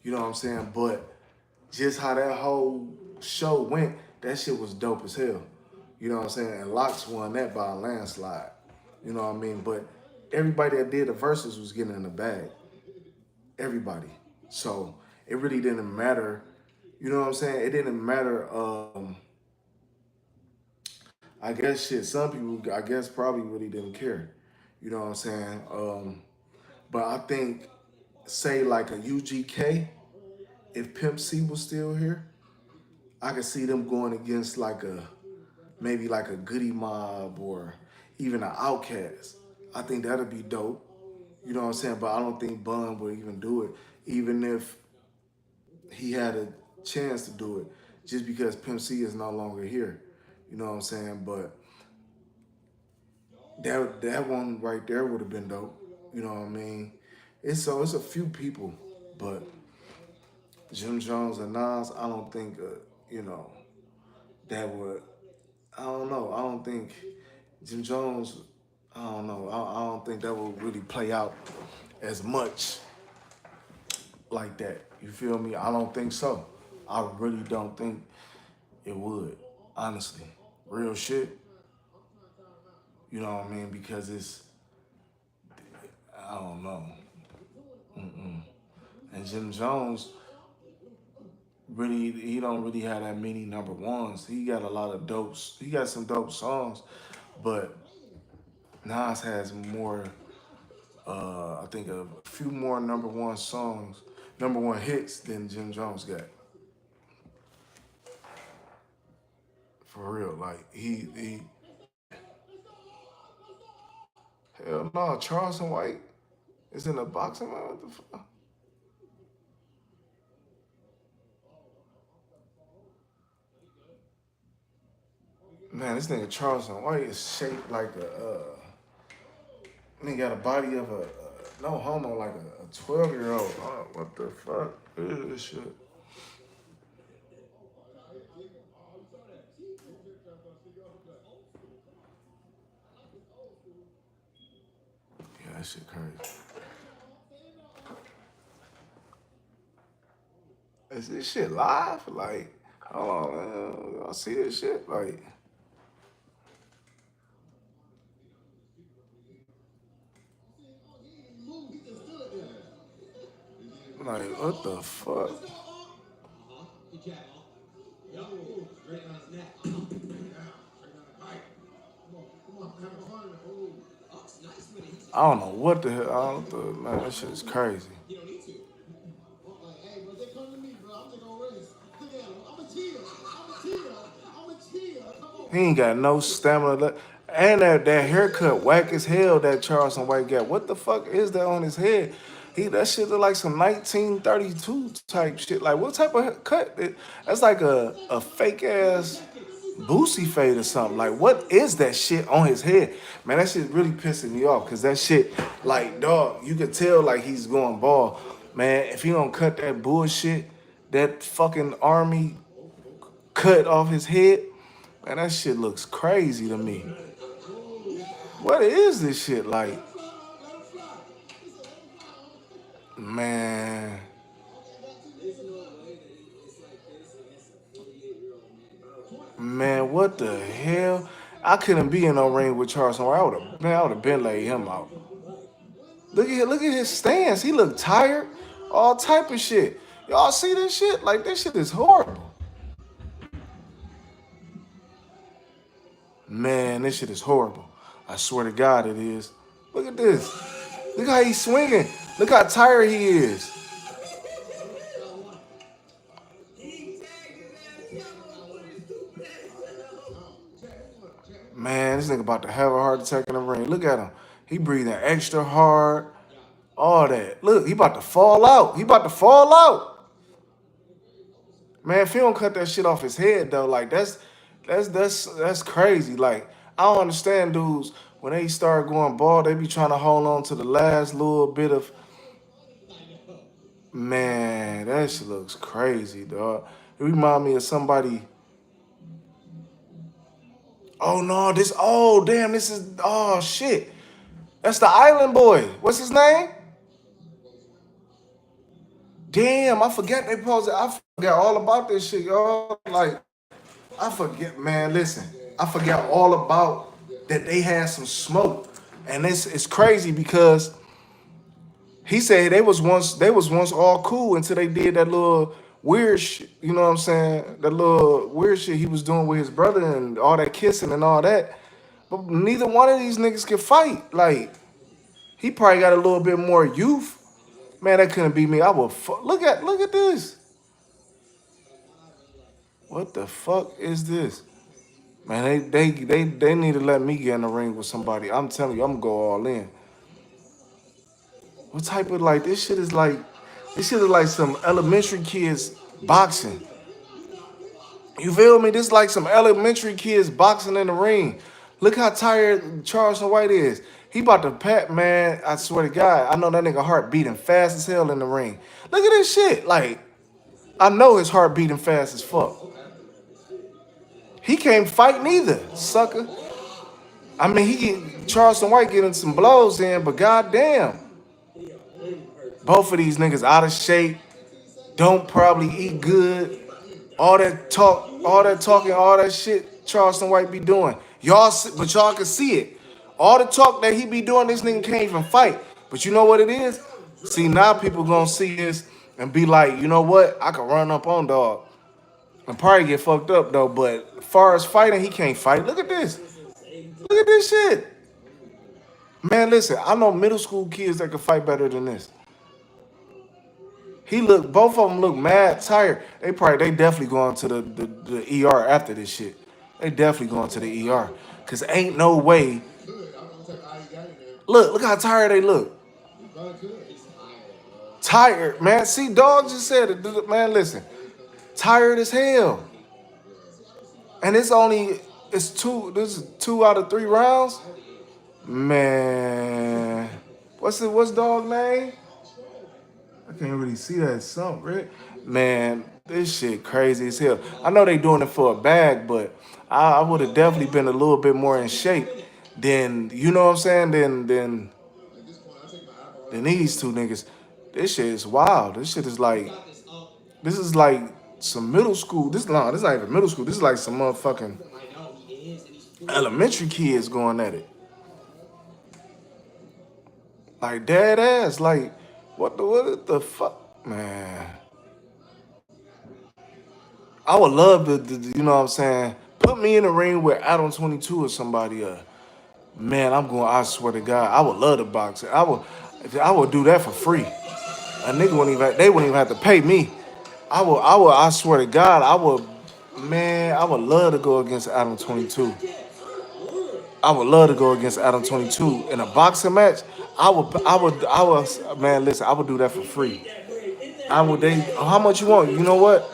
You know what I'm saying? But just how that whole show went, that shit was dope as hell. You know what I'm saying? And Locks won that by a landslide. You know what I mean? But everybody that did the verses was getting in the bag. Everybody. So it really didn't matter. You know what I'm saying? It didn't matter. I guess shit. Some people, I guess, probably really didn't care. You know what I'm saying? But I think, say like a UGK, if Pimp C was still here, I could see them going against like maybe like a Goody Mob or even an Outkast. I think that'd be dope. You know what I'm saying? But I don't think Bun would even do it, even if he had a chance to do it, just because Pimp C is no longer here. You know what I'm saying? But that one right there would have been dope. You know what I mean? It's a few people, but Jim Jones and Nas, I don't think you know that would. I don't know. I don't think Jim Jones. I don't know. I don't think that will really play out as much like that. You feel me? I don't think so. I really don't think it would. Honestly, real shit. You know what I mean? Because I don't know. And Jim Jones really, he don't really have that many number ones. He got a lot of dopes. He got some dope songs, but Nas has more. I think a few more number one songs, number one hits than Jim Jones got. For real, like he hell no, Charleston White is in the boxing man. What the fuck? Man, this nigga Charleston White is shaped like nigga got a body of a no homo, like a 12-year-old. Oh, what the fuck is this shit? Yeah, that shit crazy. Is this shit live? Like, hold on, man. Y'all see this shit? Like what the fuck? I don't know what the hell. I don't know, man. That shit is crazy. He ain't got no stamina left. And that haircut whack as hell that Charleston White got. What the fuck is that on his head? That shit look like some 1932 type shit. Like what type of cut? That's like a fake ass Boosie fade or something. Like what is that shit on his head? Man, that shit really pissing me off because that shit, like dog, you could tell like he's going bald. Man, if he don't cut that bullshit, that fucking army cut off his head, man, that shit looks crazy to me. What is this shit like? Man, man, what the hell? I couldn't be in no ring with Charleston. I would have been laid him out. Look at his stance. He look tired. All type of shit. Y'all see this shit? Like this shit is horrible. Man, this shit is horrible. I swear to God, it is. Look at this. Look how he's swinging. Look how tired he is. Man, this nigga about to have a heart attack in the ring. Look at him. He breathing extra hard. All that. Look, he about to fall out. He about to fall out. Man, if he don't cut that shit off his head though, like that's crazy. Like I don't understand dudes when they start going bald, they be trying to hold on to the last little bit of man. That shit looks crazy, dog. It remind me of somebody. Oh no, this oh damn, this is oh shit. That's the Island Boy. What's his name? Damn, I forget they posted. I forgot all about this shit, y'all. Like I forget, man. Listen, I forgot all about that. They had some smoke, and it's crazy because he said they was once all cool until they did that little weird shit. You know what I'm saying? That little weird shit he was doing with his brother and all that kissing and all that. But neither one of these niggas can fight. Like he probably got a little bit more youth. Man, that couldn't be me. I would look at this. What the fuck is this? Man, they need to let me get in the ring with somebody. I'm telling you, I'm gonna go all in. What type of like this shit is like some elementary kids boxing. You feel me? This is like some elementary kids boxing in the ring. Look how tired Charleston White is. He about to pat, man. I swear to God, I know that nigga heart beating fast as hell in the ring. Look at this shit. Like, I know his heart beating fast as fuck. He can't fight neither, sucker. I mean, Charleston White getting some blows in, but goddamn, both of these niggas out of shape, don't probably eat good. All that talk, all that talking, all that shit Charleston White be doing. But y'all can see it. All the talk that he be doing, this nigga can't even fight. But you know what it is? See, now people gonna see this and be like, you know what? I can run up on dog and probably get fucked up though. But as far as fighting, he can't fight. Look at this. Look at this shit. Man, listen, I know middle school kids that can fight better than this. Both of them look mad tired. They definitely going to the ER after this shit. They definitely going to the ER. Cause ain't no way. Look how tired they look. Tired, man. See, dog just said it. Man, listen. Tired as hell. And it's two, this is 2 out of 3 rounds. Man. What's dog name? I can't really see that something, right? Man, this shit crazy as hell. I know they doing it for a bag, but I would have definitely been a little bit more in shape than you know what I'm saying. Than these two niggas. This shit is wild. This is like some middle school. This not even middle school. This is like some motherfucking elementary kids going at it. Like dead ass. Like what the fuck, man. I would love you know what I'm saying. Put me in the ring with Adam 22 or somebody. Man, I swear to God, I would love to box. I would do that for free. A nigga they wouldn't even have to pay me. I swear to God, man, I would love to go against Adam 22. I would love to go against Adam 22 in a boxing match. Man, listen, I would do that for free. How much you want? You know what?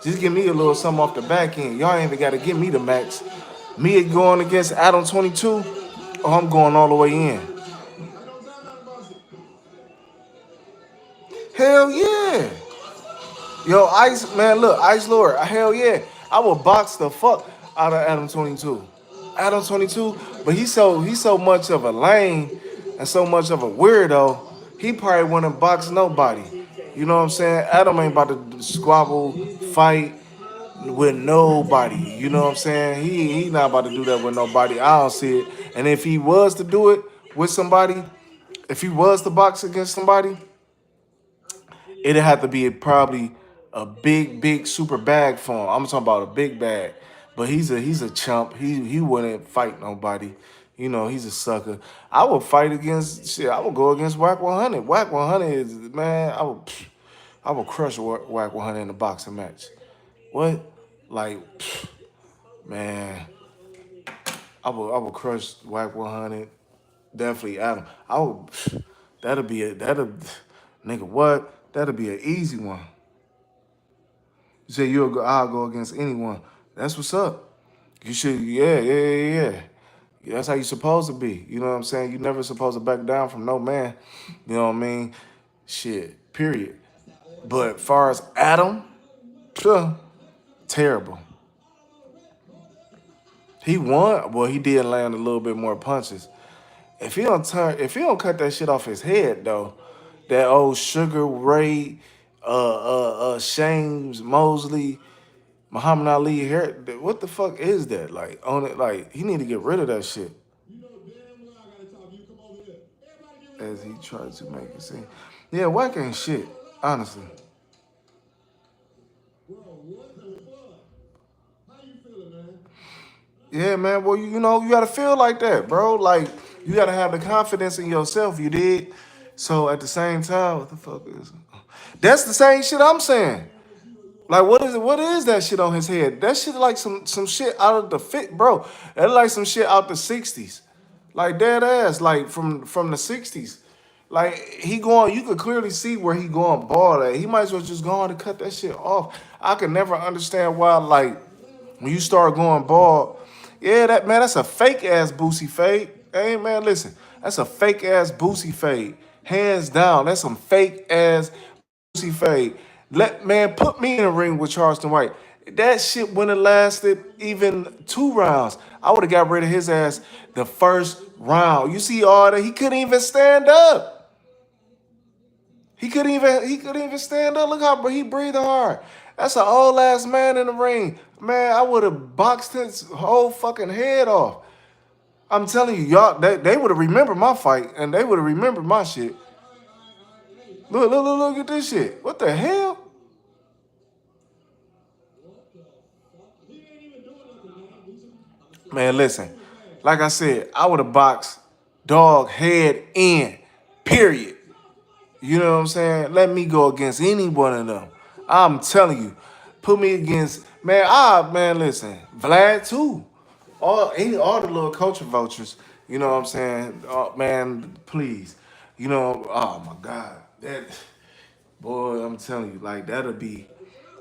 Just give me a little something off the back end. Y'all ain't even got to give me the max. Me going against Adam 22, oh, I'm going all the way in. Hell yeah. Yo, Ice, man, look, Ice Lord, hell yeah. I will box the fuck out of Adam 22. Adam 22, but he's so much of a lame and so much of a weirdo, he probably wouldn't box nobody. You know what I'm saying? Adam ain't about to squabble, fight with nobody. You know what I'm saying? He not about to do that with nobody. I don't see it. And if he was to do it with somebody, if he was to box against somebody, it'd have to be probably a big super bag for him. I'm talking about a big bag. But he's a chump. He wouldn't fight nobody. You know, he's a sucker. I would fight against shit. I would go against Whack 100. Whack 100 is man. I would crush Whack 100 in a boxing match. What? Like, man, I would crush Whack 100. Definitely Adam. I would. That'll nigga what? That'll be an easy one. You say I'll go against anyone. That's what's up. You should, yeah. That's how you supposed to be. You know what I'm saying? You never supposed to back down from no man. You know what I mean? Shit. Period. But far as Adam, phew, terrible. He won. Well, he did land a little bit more punches. If he don't cut that shit off his head though, that old Sugar Ray, Shames Mosley, Muhammad Ali hair, what the fuck is that? Like on it, like he need to get rid of that shit. As he tried to make it seem, yeah, whack ain't shit, honestly. Yeah, man. Well, you know, you gotta feel like that, bro. Like you gotta have the confidence in yourself. You did. So at the same time, what the fuck is? That's the same shit I'm saying. Like what is it? What is that shit on his head? That shit like some shit out of the fit, bro. That like some shit out the '60s, like dead ass, like from the '60s. Like he going, you could clearly see where he going bald at. He might as well just go on and cut that shit off. I could never understand why, like when you start going bald, yeah, that man, that's a fake ass Boosie fade. Hey man, listen, that's a fake ass Boosie fade. Hands down, that's some fake ass Boosie fade. Let man put me in a ring with Charleston White. That shit wouldn't have lasted even 2 rounds. I would have got rid of his ass the first round. You see all that? He couldn't even stand up. He couldn't even stand up. Look how he breathing hard. That's an old ass man in the ring. Man, I would have boxed his whole fucking head off. I'm telling you, y'all, they would have remembered my fight and they would have remembered my shit. Look at this shit. What the hell? Man, listen. Like I said, I would have boxed dog head in. Period. You know what I'm saying? Let me go against any one of them. I'm telling you. Put me against man, listen, Vlad too. All the little culture vultures, you know what I'm saying? Man, please. You know, oh my God. That boy, I'm telling you, like that'll be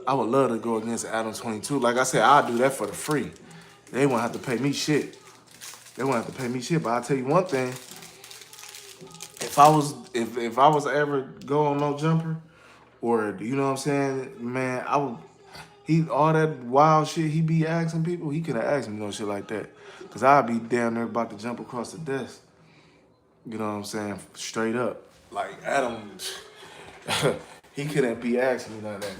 I would love to go against Adam 22. Like I said, I'll do that for the free. They won't have to pay me shit. They won't have to pay me shit. But I'll tell you one thing. If I was to ever go on no jumper, or you know what I'm saying, man, I would he all that wild shit he be asking people, he could have asked me no shit like that. Cause I'd be down there about to jump across the desk. You know what I'm saying? Straight up. Like Adam, he couldn't be asking me none of that.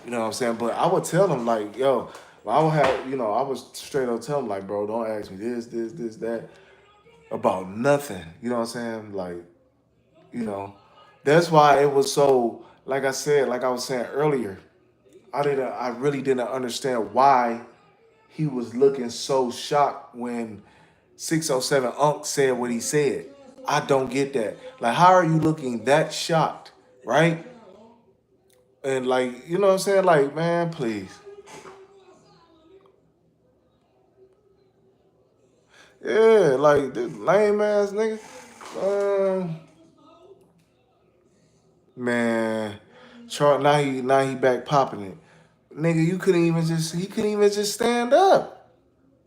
You know what I'm saying? But I would tell him like, yo, I would have, I would straight up tell him like, bro, don't ask me this, that, about nothing. You know what I'm saying? Like, you know, that's why it was so, like I said, like I was saying earlier, I really didn't understand why he was looking so shocked when 607 Unc said what he said. I don't get that. Like, how are you looking that shocked, right? And like, you know what I'm saying? Like, man, please. Yeah, like this lame ass nigga. Um, man, now he back popping it. Nigga, he couldn't even just stand up.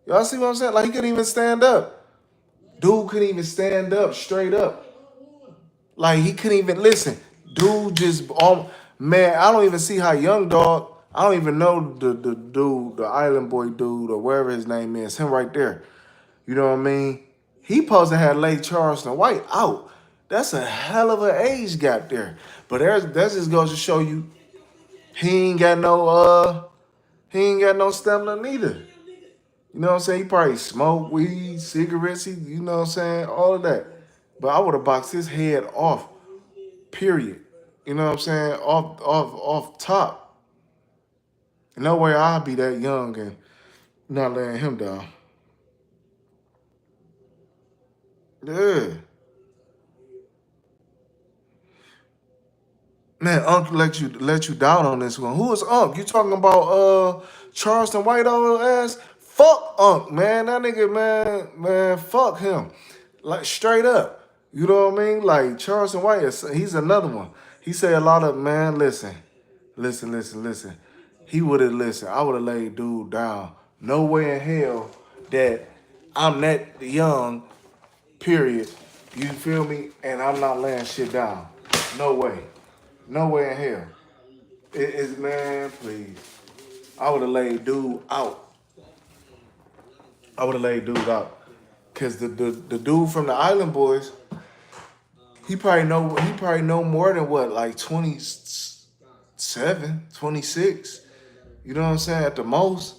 Y'all see what I'm saying? Like he couldn't even stand up. Dude couldn't even stand up straight up. Like he couldn't even listen. Dude just man, I don't even see how young dog. I don't even know the dude, the island boy dude, or wherever his name is. Him right there. You know what I mean? He supposed to have laid Charleston White out. That's a hell of an age gap there. But that just goes to show you he ain't got no stamina neither. You know what I'm saying? He probably smoke weed, cigarettes, you know what I'm saying? All of that. But I would have boxed his head off. Period. You know what I'm saying? Off top. No way I'll be that young and not laying him down. Yeah. Man, Unc let you down on this one. Who is Unc? You talking about Charleston White old ass? Fuck Unc, man. That nigga, man, fuck him. Like straight up. You know what I mean? Like Charleston White, he's another one. He say a lot of man, listen. he would have listened. I would have laid dude down. No way in hell that I'm that young, period. You feel me? And I'm not laying shit down. No way. No way in hell. It is, man, please. I would have laid dude out. I would have laid dude out. Cause the dude from the Island Boys, he probably know more than what, like 27, 26. You know what I'm saying? At the most.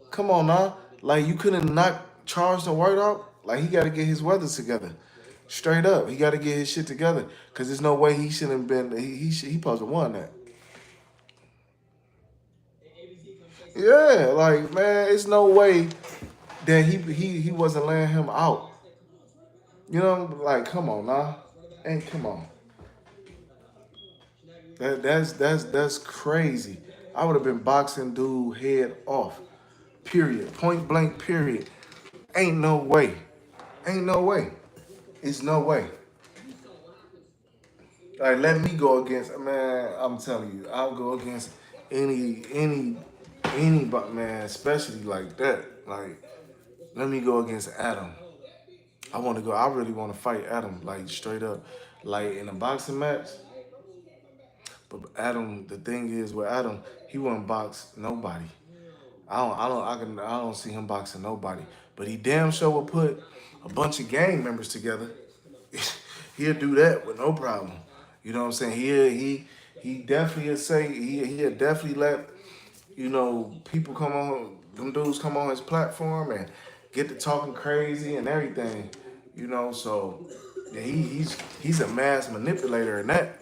Come on now. Like you couldn't knock Charles the White out. Like he gotta get his weather together. Straight up. He gotta get his shit together. Cause there's no way he shouldn't have been he supposed to won that. Yeah, like man, it's no way that he wasn't laying him out. You know, like come on now. And come on. That's crazy. I would have been boxing dude head off. Period. Point blank period. Ain't no way. Ain't no way. It's no way. Like let me go against man. I'm telling you, I'll go against anybody, man, especially like that. Like let me go against Adam. I want to go. I really want to fight Adam, like straight up, like in a boxing match. But Adam, the thing is with Adam, he won't box nobody. I don't see him boxing nobody. But he damn sure will put a bunch of gang members together. He'll do that with no problem. You know what I'm saying? He definitely will say he'll definitely let people come on them dudes come on his platform and get to talking crazy and everything. So yeah, he's a mass manipulator in that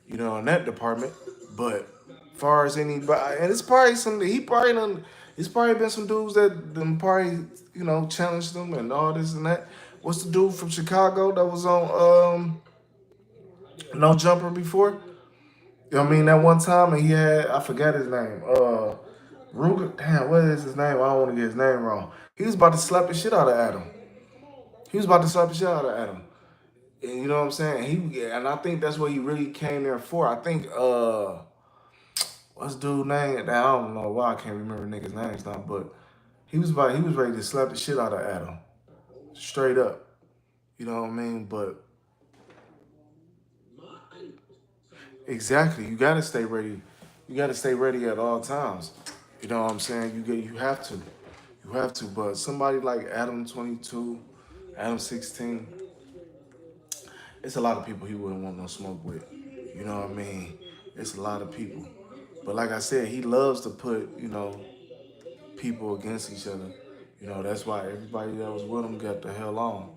in that department. But far as anybody, and it's probably some he probably done. It's probably been some dudes that them probably challenged them and all this and that. What's the dude from Chicago that was on No Jumper before? You know what I mean? That one time and he had I forgot his name. Ruger. Damn, what is his name? I don't want to get his name wrong. He was about to slap the shit out of Adam. He was about to slap the shit out of Adam. And you know what I'm saying? And I think that's what he really came there for. I think what's dude name? I don't know why I can't remember niggas' names now, but he was ready to slap the shit out of Adam. Straight up. You know what I mean? But exactly, you gotta stay ready. You gotta stay ready at all times. You know what I'm saying? You have to. You have to. But somebody like Adam 22, Adam 16, it's a lot of people he wouldn't want no smoke with. You know what I mean? It's a lot of people. But like I said, he loves to put, people against each other. That's why everybody that was with him got the hell on.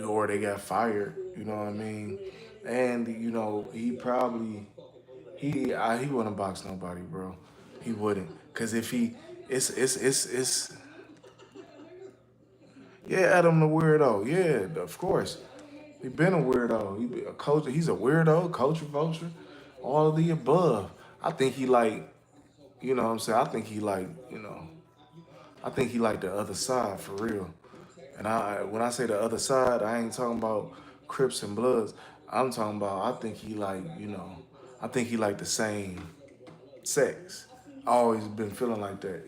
Or they got fired, you know what I mean? And, he probably he wouldn't box nobody, bro. He wouldn't. Cause if he it's yeah, Adam the weirdo. Yeah, of course. He been a weirdo. He be a culture. He's a weirdo, culture vulture, all of the above. I think he like, what I'm saying. I think he like the other side for real. And when I say the other side, I ain't talking about Crips and Bloods. I'm talking about. I think he like, I think he like the same sex. I always been feeling like that.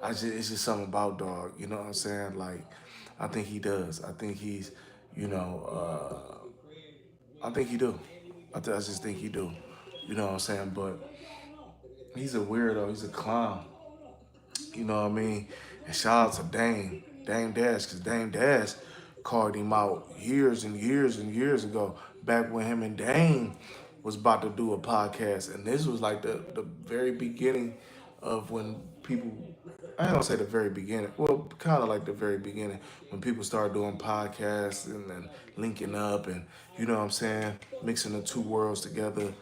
It's just something about dog. You know what I'm saying? Like, I think he does. I think he's, you know, I think he do. I just think he do. You know what I'm saying? But he's a weirdo. He's a clown. You know what I mean? And shout out to Dame Dash, because Dame Dash called him out years and years and years ago, back when him and Dame was about to do a podcast. And this was like the very beginning of when people, I don't say the very beginning, well, kind of like the very beginning, when people started doing podcasts and then linking up and, you know what I'm saying, mixing the two worlds together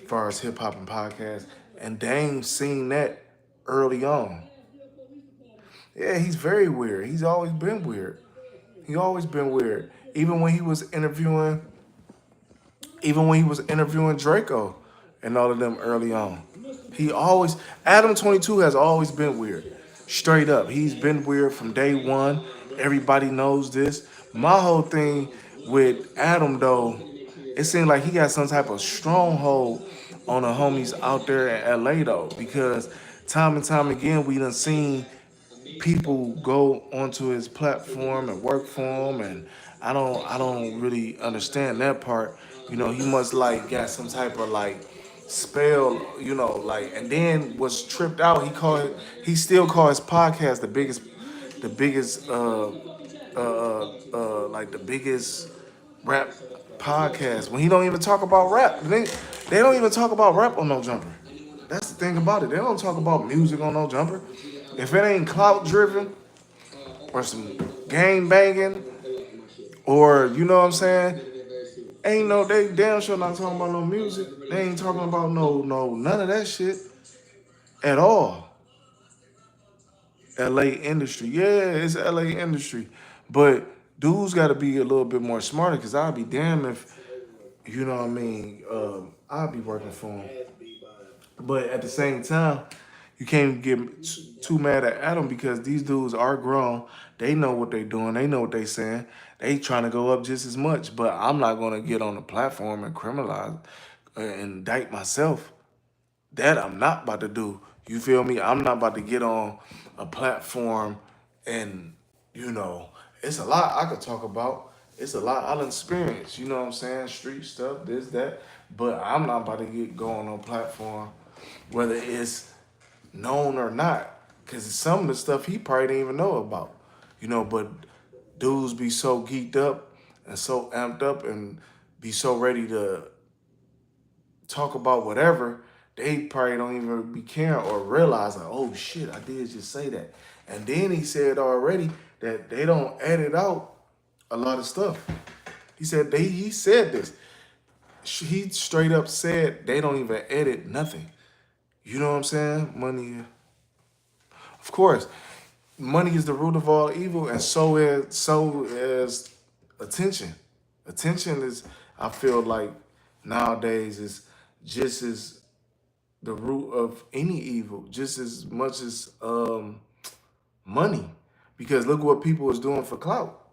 as far as hip hop and podcast. And Dame seen that early on. Yeah, he's very weird. He's always been weird. He always been weird. Even when he was interviewing Draco and all of them early on. He always Adam 22 has always been weird. Straight up. He's been weird from day one. Everybody knows this. My whole thing with Adam though, it seemed like he got some type of stronghold on the homies out there in LA though, because time and time again we done seen people go onto his platform and work for him, and I don't really understand that part. You know, he must like got some type of like spell, you know, like, and then was tripped out. He still called his podcast the biggest rap podcast when he don't even talk about rap. They don't even talk about rap on No Jumper. That's the thing about it. They don't talk about music on No Jumper. If it ain't clout driven or some gang banging or you know what I'm saying, ain't no they damn sure not talking about no music. They ain't talking about no none of that shit at all. LA industry. Yeah, it's LA industry. But dudes got to be a little bit more smarter because I'd be damn if, you know what I mean, I'd be working for him. But at the same time, you can't get too mad at Adam because these dudes are grown. They know what they doing. They know what they saying. They trying to go up just as much. But I'm not going to get on the platform and criminalize and indict myself. That I'm not about to do. You feel me? I'm not about to get on a platform and, you know, it's a lot I could talk about. It's a lot I'll experience, you know what I'm saying? Street stuff, this, that. But I'm not about to get going on platform, whether it's known or not. Cause some of the stuff he probably didn't even know about. You know, but dudes be so geeked up and so amped up and be so ready to talk about whatever, they probably don't even be caring or realize like, oh shit, I did just say that. And then he said already that they don't edit out a lot of stuff. He said this. He straight up said they don't even edit nothing. You know what I'm saying? Money, of course, money is the root of all evil, and so is attention. Attention is, I feel like nowadays is just as the root of any evil, just as much as money. Because look what people is doing for clout.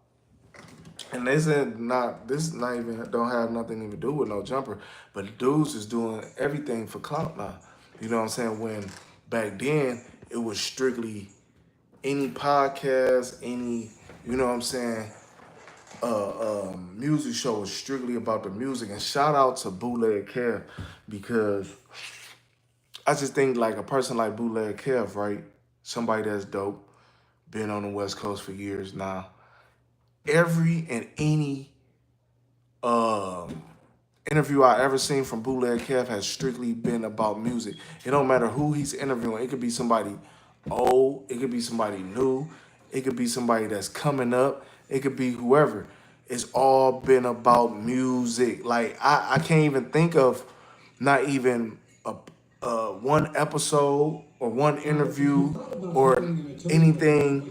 And this not even don't have nothing to do with No Jumper, but dudes is doing everything for clout now. You know what I'm saying? When back then it was strictly any podcast, any, you know what I'm saying, music show was strictly about the music. And shout out to Bootleg Kev because I just think like a person like Bootleg Kev, right? Somebody that's dope, been on the West Coast for years now. Every and any um interview I ever seen from Bootleg Kev has strictly been about music. It don't matter who he's interviewing. It could be somebody old. It could be somebody new. It could be somebody that's coming up. It could be whoever. It's all been about music. Like I can't even think of not even one episode or one interview or anything,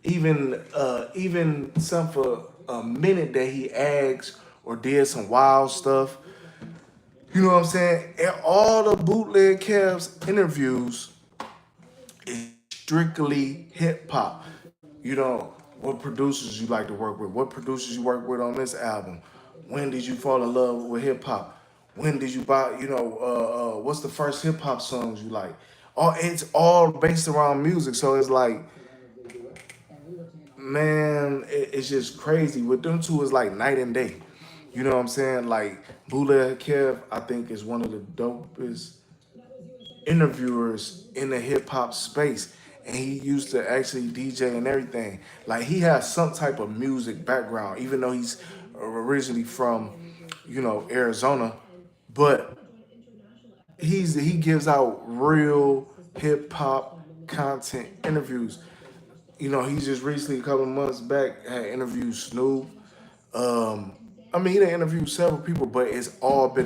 even some for a minute that he asked or did some wild stuff. You know what I'm saying? And all the Bootleg Cavs interviews is strictly hip hop. You know, what producers you like to work with, what producers you work with on this album. When did you fall in love with hip hop? When did you buy, what's the first hip hop songs you like? It's all based around music. So it's like, man, it's just crazy. With them two, it's like night and day. You know what I'm saying? Like, Bootleg Kev, I think, is one of the dopest interviewers in the hip hop space. And he used to actually DJ and everything. Like he has some type of music background, even though he's originally from, Arizona. But he gives out real hip hop content interviews. You know, he just recently a couple of months back had interviewed Snoop. I mean, he done interviewed several people, but it's all been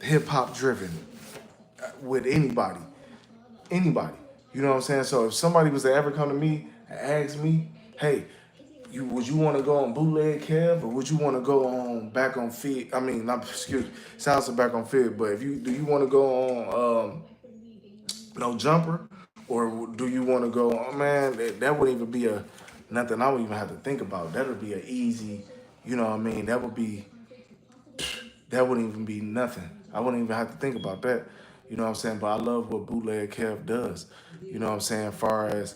hip hop driven with anybody. You know what I'm saying? So if somebody was to ever come to me and ask me, hey, would you want to go on Bootleg Kev or would you want to go on back on Fid? I mean, not excuse me, sounds like back on Fid, but if you want to go on No Jumper or do you want to go on, man? That wouldn't even be a nothing I would even have to think about. That would be an easy, you know what I mean? That would be that wouldn't even be nothing. I wouldn't even have to think about that. You know what I'm saying? But I love what Bootleg Kev does. You know what I'm saying? As far as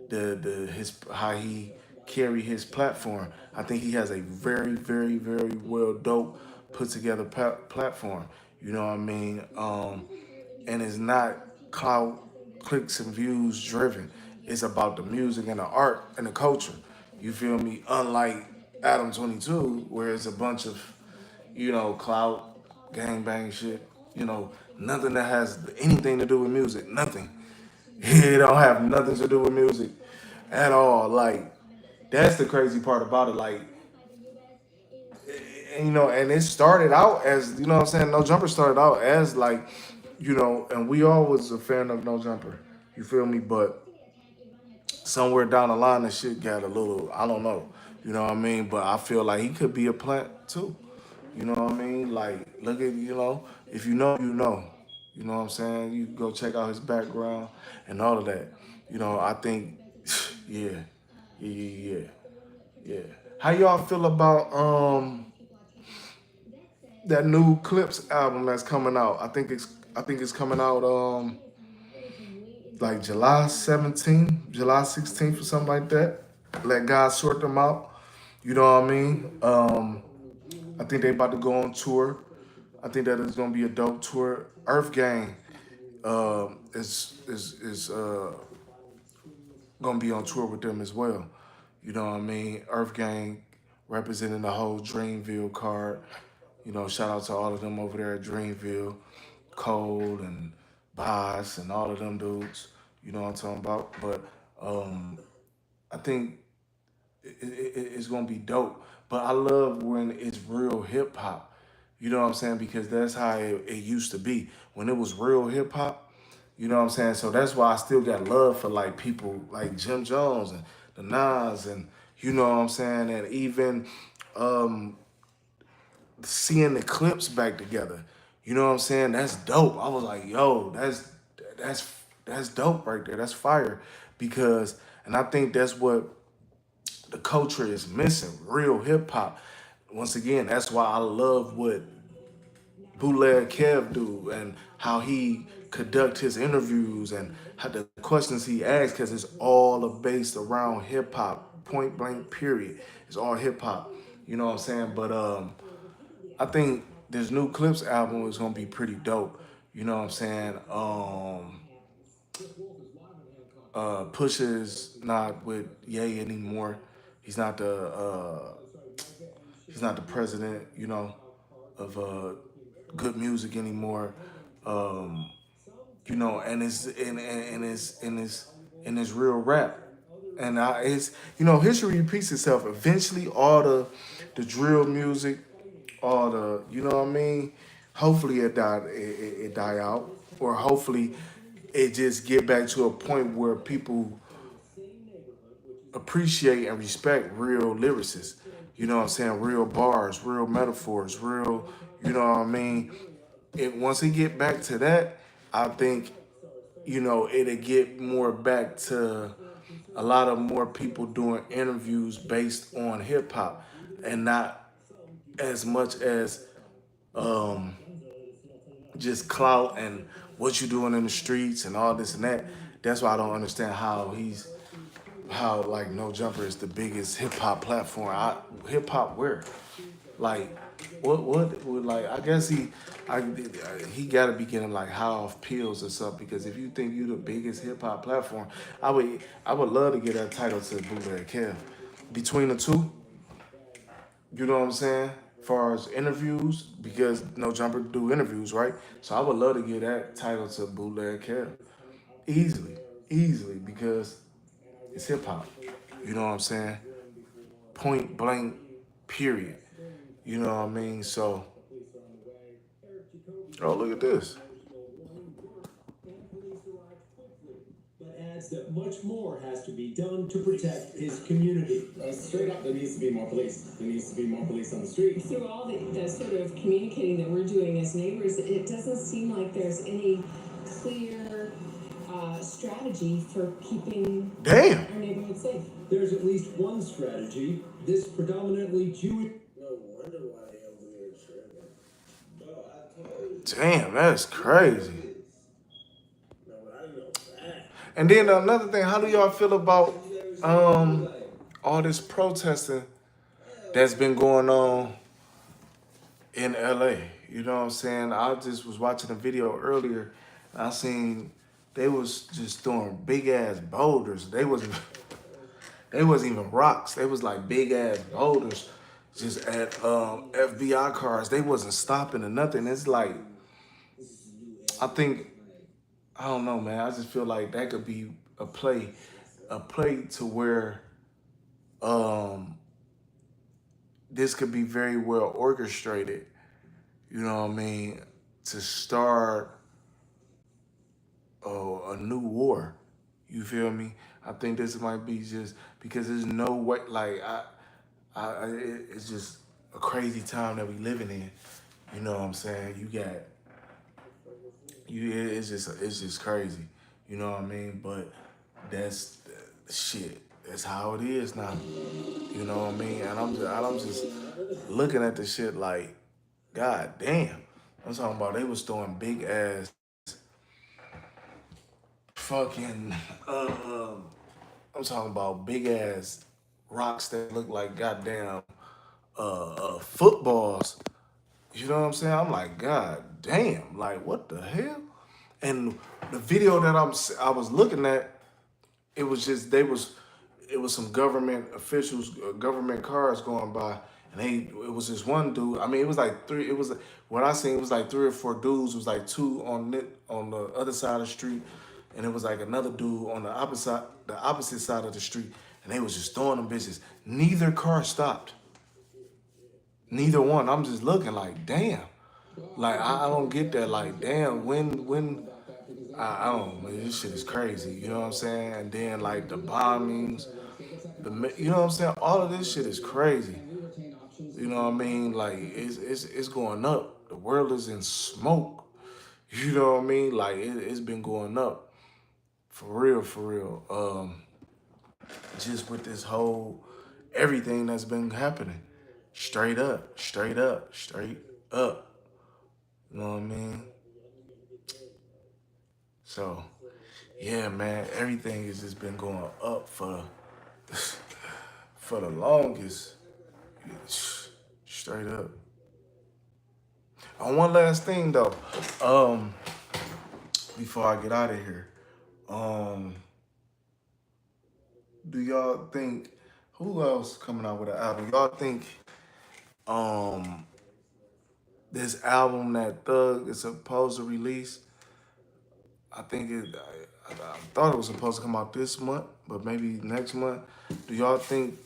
the his how he carry his platform. I think he has a very, very, very well dope put together platform. You know what I mean? And it's not clout, clicks and views driven. It's about the music and the art and the culture. You feel me? Unlike Adam 22, where it's a bunch of, clout, gangbang shit. Nothing that has anything to do with music. Nothing. It don't have nothing to do with music at all. Like, that's the crazy part about it. Like, and it started out as, what I'm saying, No Jumper started out as like, and we all was a fan of No Jumper. You feel me? But somewhere down the line, the shit got a little, I don't know. You know what I mean? But I feel like he could be a plant too. You know what I mean? Like, look at, if you know, you know. You know what I'm saying? You go check out his background and all of that. I think, yeah, yeah. Yeah. How y'all feel about that new Clipse album that's coming out? I think it's coming out like July 17th, July 16th or something like that. Let God sort them out. You know what I mean? I think they about to go on tour. I think that is gonna be a dope tour. Earth Gang is gonna be on tour with them as well. You know what I mean? Earth Gang representing the whole Dreamville card. Shout out to all of them over there at Dreamville, Cole and Boss and all of them dudes. You know what I'm talking about? But I think it's gonna be dope. But I love when it's real hip hop. You know what I'm saying? Because that's how it used to be. When it was real hip hop, you know what I'm saying? So that's why I still got love for like people like Jim Jones and the Nas and you know what I'm saying? And even um, seeing the Clipse back together. You know what I'm saying? That's dope. I was like, yo, that's that's dope right there. That's fire. Because and I think that's what the culture is missing, real hip hop. Once again, that's why I love what Bootleg Kev do and how he conduct his interviews and how the questions he asks because it's all based around hip hop, point blank period. It's all hip hop. You know what I'm saying? But I think this new Clipse album is gonna be pretty dope. You know what I'm saying? Pusha is not with Ye anymore. He's not the president, of good music anymore. Um, and it's real rap. And it's history repeats itself. Eventually, all the drill music, all the what I mean. Hopefully, it die out, or hopefully, it just get back to a point where people appreciate and respect real lyricists. You know what I'm saying? Real bars, real metaphors, real. You know what I mean? Once it get back to that, I think it'll get more back to a lot of more people doing interviews based on hip hop and not as much as just clout and what you doing in the streets and all this and that. That's why I don't understand how like No Jumper is the biggest hip hop platform. Hip hop where? Like what like I guess he got to be getting like high off pills or something because if you think you the biggest hip hop platform, I would love to get that title to Bootleg Kev. Between the two, you know what I'm saying? As far as interviews, because No Jumper do interviews, right? So I would love to get that title to Bootleg Kev. Easily. Easily, because it's hip hop. You know what I'm saying? Point blank, period. You know what I mean? So, oh, look at this. But adds that much more has to be done to protect his community. Straight up, there needs to be more police. There needs to be more police on the street. Through all the sort of communicating that we're doing as neighbors, it doesn't seem like there's any clear strategy for keeping Damn. our neighborhood safe. There's at least one strategy. This predominantly Jewish. No wonder why they have weird shit. Damn, that's crazy. No, but I didn't know that. And then another thing, how do y'all feel about all this protesting that's been going on in LA? You know what I'm saying? I just was watching a video earlier. I seen they was just throwing big ass boulders. They wasn't even rocks. They was like big ass boulders just at FBI cars. They wasn't stopping or nothing. It's like I think I don't know, man. I just feel like that could be a play to where um this could be very well orchestrated. You know what I mean? To start a new war. You feel me? I think this might be just because there's no way. Like it's just a crazy time that we living in. You know what I'm saying? It's just crazy. You know what I mean? But that's shit. That's how it is now. You know what I mean? And I'm just looking at the shit like, God damn. I'm talking about they was throwing big ass fucking I'm talking about big ass rocks that look like goddamn footballs. You know what I'm saying? I'm like, God damn, like what the hell? And the video that I was looking at, it was just it was some government officials, government cars going by, and it was this one dude. I mean, it was like three. It was what I seen. It was like 3 or 4 dudes. It was like two on the other side of the street, and it was like another dude on the opposite side of the street, and they was just throwing them bitches. Neither car stopped. Neither one. I'm just looking like, damn. Like I don't get that. Like, damn, when I don't know, man, this shit is crazy. You know what I'm saying? And then like the bombings, you know what I'm saying? All of this shit is crazy. You know what I mean? Like it's going up. The world is in smoke. You know what I mean? Like it's been going up for real, for real. Just with this whole everything that's been happening, straight up, straight up, straight up. You know what I mean? So yeah, man, everything has just been going up for the longest. Straight up. On one last thing though, um, before I get out of here, um, do y'all think who else coming out with an album? Y'all think um this album that Thug is supposed to release? I think I thought it was supposed to come out this month, but maybe next month. Do y'all think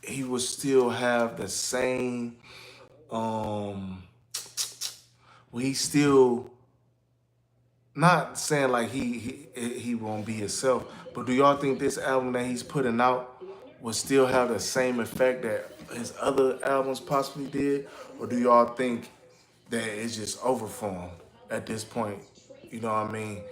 he would still have the same will he still not saying like he won't be himself, but do y'all think this album that he's putting out will still have the same effect that his other albums possibly did, or do y'all think that it's just over for him at this point? You know what I mean?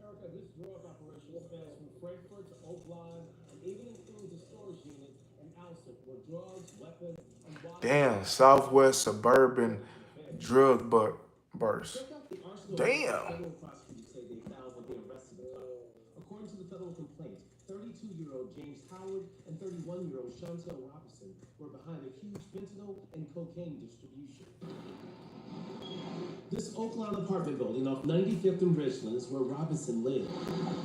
Erica, this drug operation spans from Frankfurt to Oak Line and even includes a storage unit in Alsip where drugs, weapons, and Damn, Southwest suburban drug burst. check out the arsenal of Damn. federal prosecutors say they found when they arrested the couple. According to the federal complaint, 32-year-old James Howard and 31-year-old Chantel Robinson were behind a huge fentanyl and cocaine distribution. This Oakland apartment building off 95th and Richland is where Robinson lived.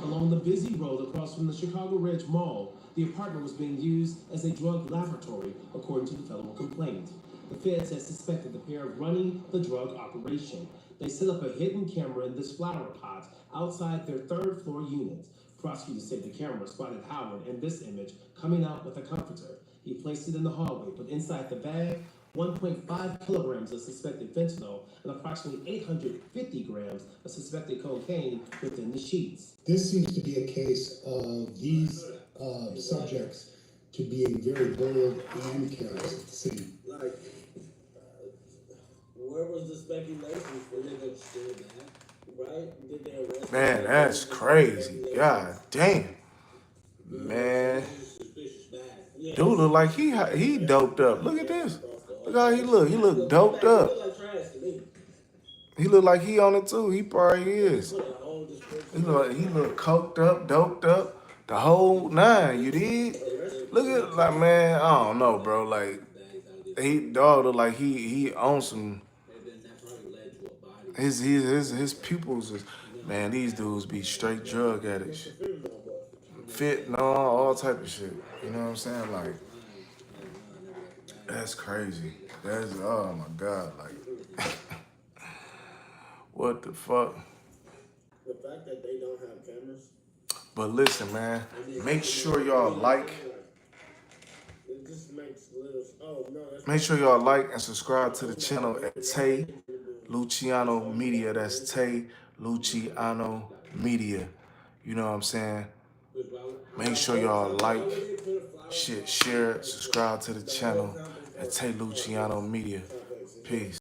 Along the busy road across from the Chicago Ridge Mall, the apartment was being used as a drug laboratory, according to the federal complaint. The feds had suspected the pair of running the drug operation. They set up a hidden camera in this flower pot outside their third-floor unit. Prosecutors say the camera spotted Howard in this image coming out with a comforter. He placed it in the hallway, but inside the bag, 1.5 kilograms of suspected fentanyl and approximately 850 grams of suspected cocaine within the sheets. This seems to be a case of these subjects to being very bold and careless at the scene. Like, where was the speculation for niggas still that? Right? Did they arrest Man, that's crazy. God damn. Man. Suspicious bag. Dude look like he doped up. Look at this. Look how he look. He look doped up. He look like he on it too. He probably is. He look coked up, doped up, the whole nine. You did? Look at like man. I don't know, bro. Like dog look like he owns some. His pupils is man. These dudes be straight drug addicts. Fit, no, all type of shit. You know what I'm saying? Like, that's crazy. That's, oh my God, like, what the fuck? The fact that they don't have cameras. But listen, man, make sure y'all like. It just makes little. Oh no. Make sure y'all like and subscribe to the channel at Tay Luciano Media. That's Tay Luciano Media. You know what I'm saying? Make sure y'all like, share, subscribe to the channel at Tay Luciano Media. Peace.